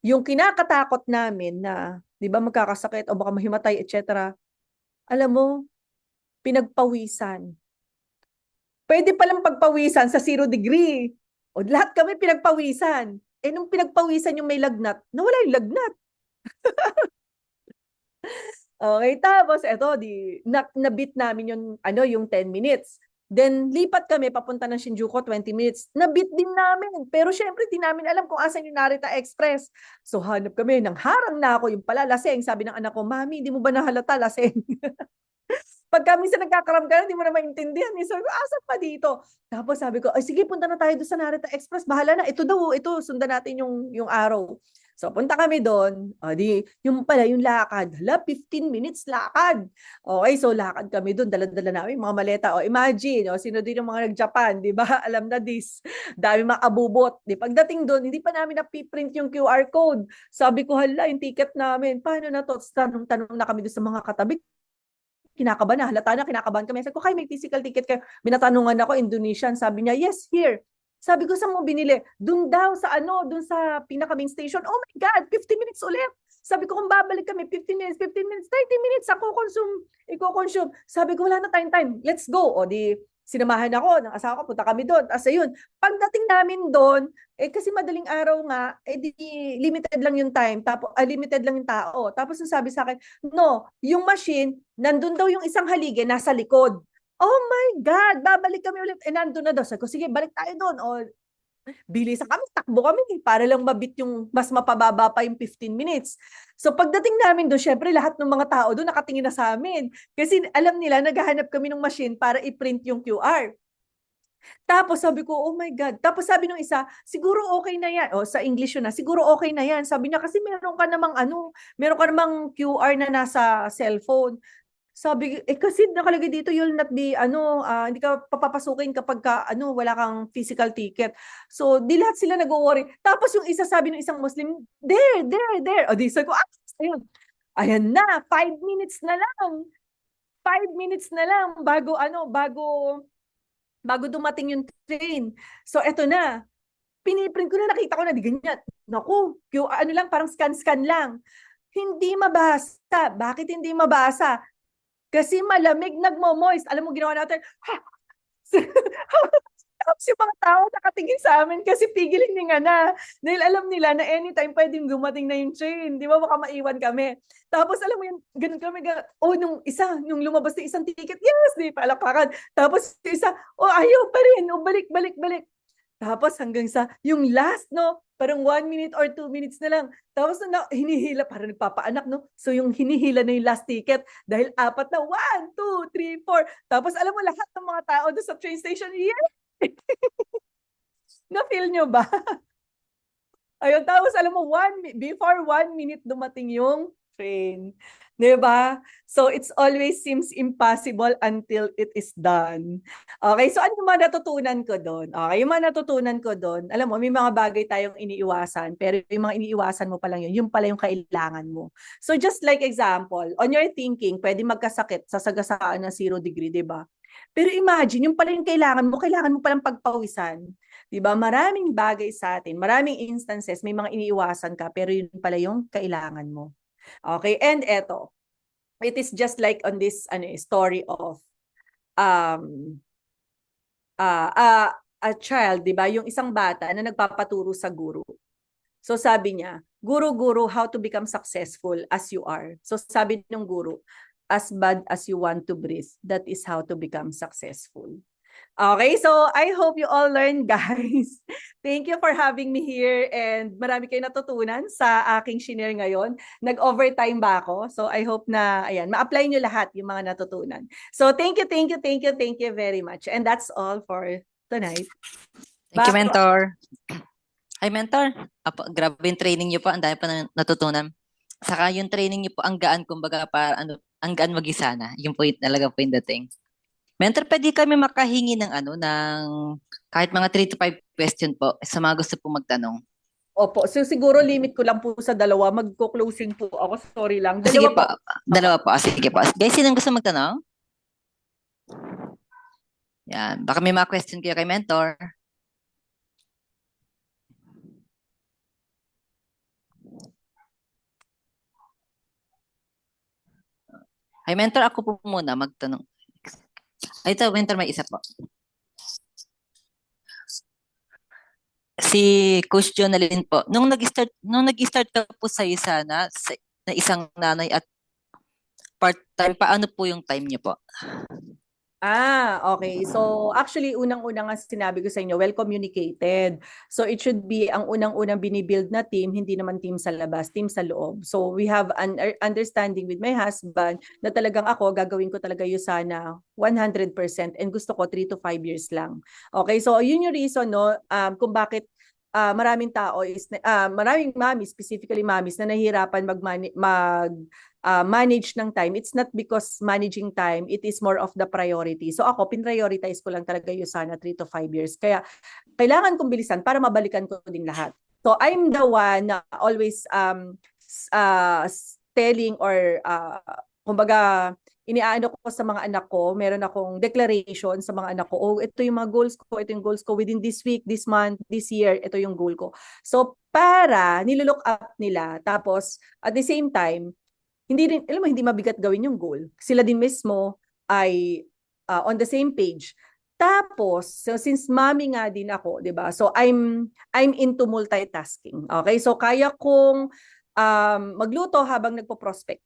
A: Yung kinakatakot namin na, di ba, magkakasakit o baka mahimatay, etc. Alam mo, pinagpawisan. Pwede palang pagpawisan sa 0 degree. O lahat kami pinagpawisan. Nung pinagpawisan yung may lagnat, nawala yung lagnat. Okay, tapos eto, nabit namin yung 10 minutes. Then, lipat kami, papunta ng Shinjuku, 20 minutes. Nabit din namin. Pero syempre, di namin alam kung asan yung Narita Express. So, hanap kami. Nang harang na ako, yung pala, laseng. Sabi ng anak ko, Mami, di mo ba nahalata, laseng? Pagka minsan nagkakaram ka na, di mo na maintindihan. Sabi ko, asan pa dito? Tapos sabi ko, ay sige, punta na tayo doon sa Narita Express. Bahala na. Ito daw, sundan natin yung araw. So, punta kami doon. Yung lakad. Hala, 15 minutes lakad. Okay, so lakad kami doon. Dala-dala namin mga maleta. Imagine, sino din yung mga nag-Japan, di ba? Alam na this. Dami mga abubot. Pagdating doon, hindi pa namin napiprint yung QR code. Sabi ko, hala, yung ticket namin. Paano na to? Tanong na kami doon sa mga katabi. Kinakabahan na, halata na, kinakabahan kami. Sabi ko, may physical ticket kayo. Binatanungan ako, Indonesian. Sabi niya, yes, here. Sabi ko, saan mo binili? Doon daw sa doon sa pinaka-main station. Oh my God, 15 minutes ulit. Sabi ko, kung babalik kami, 15 minutes, 30 minutes, i-consume. Sabi ko, wala na tayong time. Let's go. O di, sinamahan ako ng asawa ko, punta kami doon. As ayun, pagdating namin doon, kasi madaling araw nga, di limited lang yung time, tapos limited lang yung tao. Tapos sabi sa akin, no, yung machine, nandun daw yung isang haligi, nasa likod. Oh my God, babalik kami ulit. Nandun na daw. Sabi ko, sige, balik tayo doon. O, bilis kami, takbo kami para lang mabit yung mas mapababa pa yung 15 minutes. So pagdating namin doon, syempre lahat ng mga tao doon nakatingin na sa amin. Kasi alam nila, naghahanap kami ng machine para i-print yung QR. Tapos sabi ko, oh my God. Tapos sabi nung isa, siguro okay na yan. O sa English yun na, siguro okay na yan. Sabi niya, kasi meron ka namang QR na nasa cellphone. Sabi, kasi nakalagay dito, you'll not be, hindi ka papapasukin kapag wala kang physical ticket. So, di lahat sila nag-worry. Tapos yung isa sabi ng isang Muslim, there. O di, sabi ko, ayun. Ayan na, 5 minutes na lang. 5 minutes na lang bago dumating yung train. So, eto na. Piniprint ko na, nakita ko na, di ganyan. Naku, parang scan lang. Hindi mabasa. Bakit hindi mabasa? Kasi malamig, nagmo-moist. Alam mo, ginawa natin, tapos yung mga tao nakatingin sa amin kasi pigil hininga na. Dahil alam nila na anytime pwedeng dumating na yung train. Di ba? Baka maiwan kami. Tapos alam mo yun, ganun kami. Nung lumabas na isang ticket, yes, di palakpakan. Tapos yung isa, ayaw pa rin. Balik. Tapos hanggang sa yung last, no, parang 1 minute or 2 minutes na lang. Tapos hinihila, parang nagpapaanak, no? So yung hinihila na yung last ticket dahil 4 na, 1, 2, 3, 4. Tapos alam mo, lahat ng mga tao doon sa train station, yeah! Na-feel nyo ba? Ayun, tapos alam mo, before 1 minute dumating yung train. Diba? So, it's always seems impossible until it is done. Okay, so ano yung mga natutunan ko doon? Okay, yung mga natutunan ko doon, alam mo, may mga bagay tayong iniiwasan, pero yung mga iniiwasan mo pa lang yun pala yung kailangan mo. So, just like example, on your thinking, pwede magkasakit sa sagasaan ng 0 degree, diba? Pero imagine, yung pala yung kailangan mo palang pagpawisan. Diba? Maraming bagay sa atin, maraming instances, may mga iniiwasan ka, pero yun pala yung kailangan mo. Okay, and eto, it is just like on this story of a child, di ba? Yung isang bata na nagpapaturo sa guro. So sabi niya, guru, how to become successful as you are. So sabi ng guro, as bad as you want to breathe, that is how to become successful. Okay, so I hope you all learn, guys. Thank you for having me here and marami kayo natutunan sa aking share ngayon. Nag-overtime ba ako? So I hope na, ayan, ma-apply nyo lahat yung mga natutunan. So thank you very much. And that's all for tonight.
B: Thank you, Mentor. Hi, Mentor. Grabe yung training niyo po. Ang dami pa natutunan. Saka yung training niyo po, ang gaan, kumbaga, ang gaan mag-isa na. Yung point talaga po yung dating. Mentor, pwede kami makahingi ng kahit mga 3 to 5 question po sa mga gusto po magtanong.
A: Opo, so siguro limit ko lang po sa 2. Magko-closing po ako. Sorry lang.
B: Sige po. 2 po. Sige po. Guys, sinong gusto magtanong? Yan. Baka may mga question kayo kay Mentor. Ay, Mentor, ako po muna magtanong. Ay, ito, Mentor, may isa po. Si Coach Jonalyn po, nung nag-start ka po sa isa na isang nanay at part-time, paano po yung time niyo po?
A: Okay. So, actually, unang-unang nga sinabi ko sa inyo, well communicated. So, it should be ang unang-unang binibuild na team, hindi naman team sa labas, team sa loob. So, we have an understanding with my husband na talagang ako, gagawin ko talaga yun sana 100% and gusto ko 3 to 5 years lang. Okay. So, yun yung reason, no, kung bakit maraming tao maraming mommies, specifically mommies, na nahihirapan manage ng time. It's not because managing time, it is more of the priority. So ako, pinprioritize ko lang talaga yung sana 3 to 5 years. Kaya kailangan kong bilisan para mabalikan ko din lahat. So I'm the one na always telling or kumbaga iniaano ko sa mga anak ko, meron akong declaration sa mga anak ko, oh, ito yung mga goals ko, ito yung goals ko within this week, this month, this year, ito yung goal ko. So, para nilook up nila, tapos at the same time, hindi rin, alam mo, hindi mabigat gawin yung goal. Sila din mismo ay on the same page. Tapos, so since mommy nga din ako, 'di ba? So I'm into multitasking. Okay? So kaya kong magluto habang nagpo-prospect.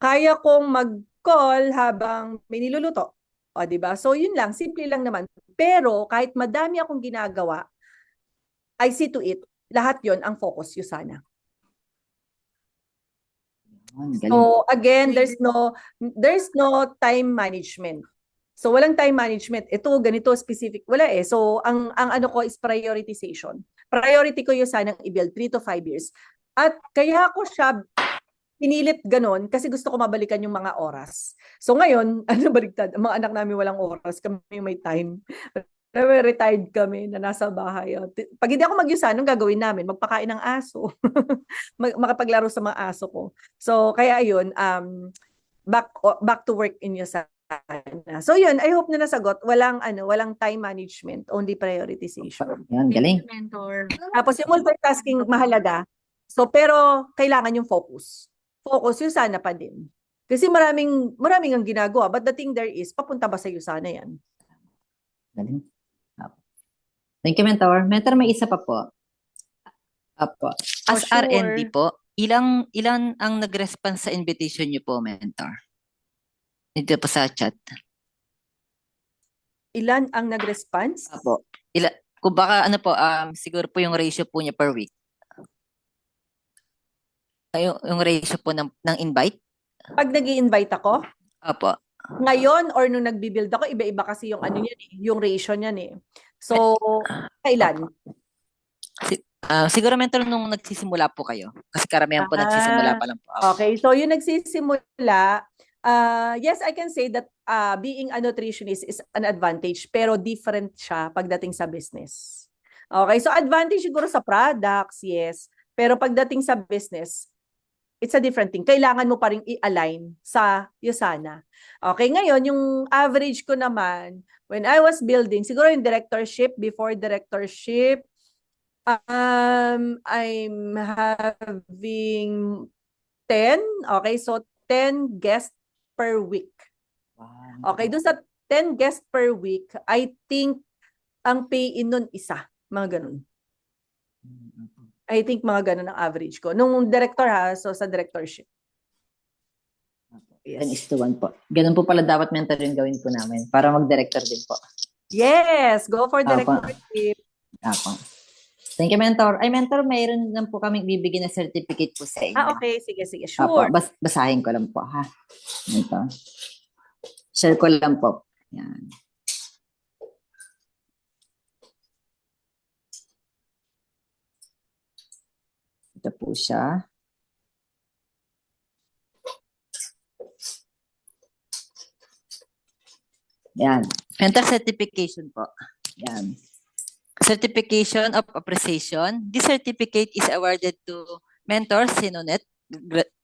A: Kaya kong mag-call habang may niluluto. O, 'di ba? So yun lang, simple lang naman. Pero kahit madami akong ginagawa, I see to it, lahat 'yon ang focus yun sana.
B: Ang galing.
A: So again, there's no time management. So walang time management. Ito ganito specific, wala eh. So ang ano ko is prioritization. Priority ko yung sanang i-build 3 to 5 years. At kaya ako siya pinilit ganon kasi gusto ko mabalikan yung mga oras. So ngayon, ano baliktad, ang mga anak namin walang oras, kami may time. Retired kami na nasa bahay. Pag hindi ako mag-yusa, anong gagawin namin? Magpakain ng aso. Makapaglaro sa mga aso ko. So kaya ayun, back to work in Yusa. So yun, I hope na nasagot. Walang time management, only prioritization.
B: Yan, galing.
C: Mentor.
A: Tapos yung multitasking mahalaga. So pero kailangan yung focus. Focus yung sana pa din. Kasi maraming ang ginagawa, but the thing there is papunta ba sa iyo sana yan?
B: Galing. Thank you, Mentor. Mentor, may isa pa po. Apo. As
A: sure.
B: R&D po, ilan ang nag-response sa invitation niyo po, Mentor? Dito po sa chat.
A: Ilan ang nag-response?
B: Apo. Kung baka ano po, siguro po yung ratio po niya per week. Yung ratio po ng invite?
A: Pag nag-i-invite ako?
B: Apo.
A: Ngayon or nung nagbi-build ako, iba-iba kasi yung ano niyan eh, yung ratio niyan eh. So, kailan?
B: Siguro Mentor nung nagsisimula po kayo. Kasi karamihan po nagsisimula pa lang po.
A: Okay, so yung nagsisimula, yes, I can say that being a nutritionist is an advantage, pero different siya pagdating sa business. Okay, so advantage siguro sa products, yes. Pero pagdating sa business, it's a different thing. Kailangan mo pa rin i-align sa Yusana. Okay, ngayon, yung average ko naman, when I was building, siguro yung directorship, before directorship, I'm having 10. Okay, so 10 guests per week. Okay, dun sa 10 guests per week, I think ang pay-in nun isa. Mga ganun. I think mga ganun ang average ko. Nung director ha, so sa directorship.
B: Yan is to 1 po. Ganun po pala dapat Mentor yung gawin po namin para mag-director din po.
A: Yes, go for directorship.
B: Apo. Thank you, Mentor. Ay, Mentor, mayroon lang po kaming bibigyan na certificate po sa inyo.
A: Okay. Sige.
B: Apo,
A: Sure.
B: basahin ko lang po, ha? Ito. Share ko lang po. Yan. Ito po siya. Yan. Mentor certification po. Yan. Certification of Appreciation. This certificate is awarded to Mentor Sinonet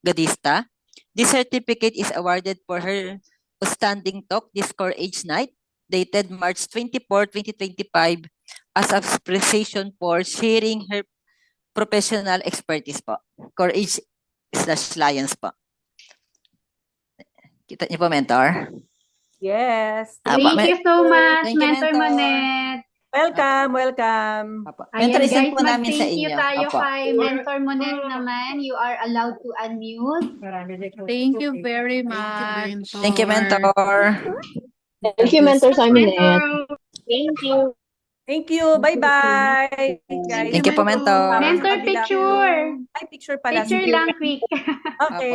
B: Gadista. This certificate is awarded for her outstanding talk this Core Age Night, dated March 24, 2025, as appreciation for sharing her professional expertise po. Core Age /Lions po. Kita niyo po, Mentor?
A: Yes.
C: Thank you so much,
B: Thank you,
C: Mentor
B: Mentor.
C: Monet.
A: Welcome.
B: Apo.
C: Ayan
B: Mentor, isend
C: guys,
B: po namin sa
C: mag-thank you
B: inyo.
C: tayo
B: Apo.
C: kay Mentor Monet naman. You are allowed to unmute.
D: Thank you very much.
B: Thank you, Mentor.
E: Thank you, Mentor Simonet.
C: Mentor,
E: Thank you.
A: Thank you. Bye-bye. Guys.
B: Thank you po, Mentor.
C: Mentor,
A: Kabilang
C: picture.
A: room. Ay, picture pala.
C: Picture
A: Sige.
C: lang quick.
A: Okay.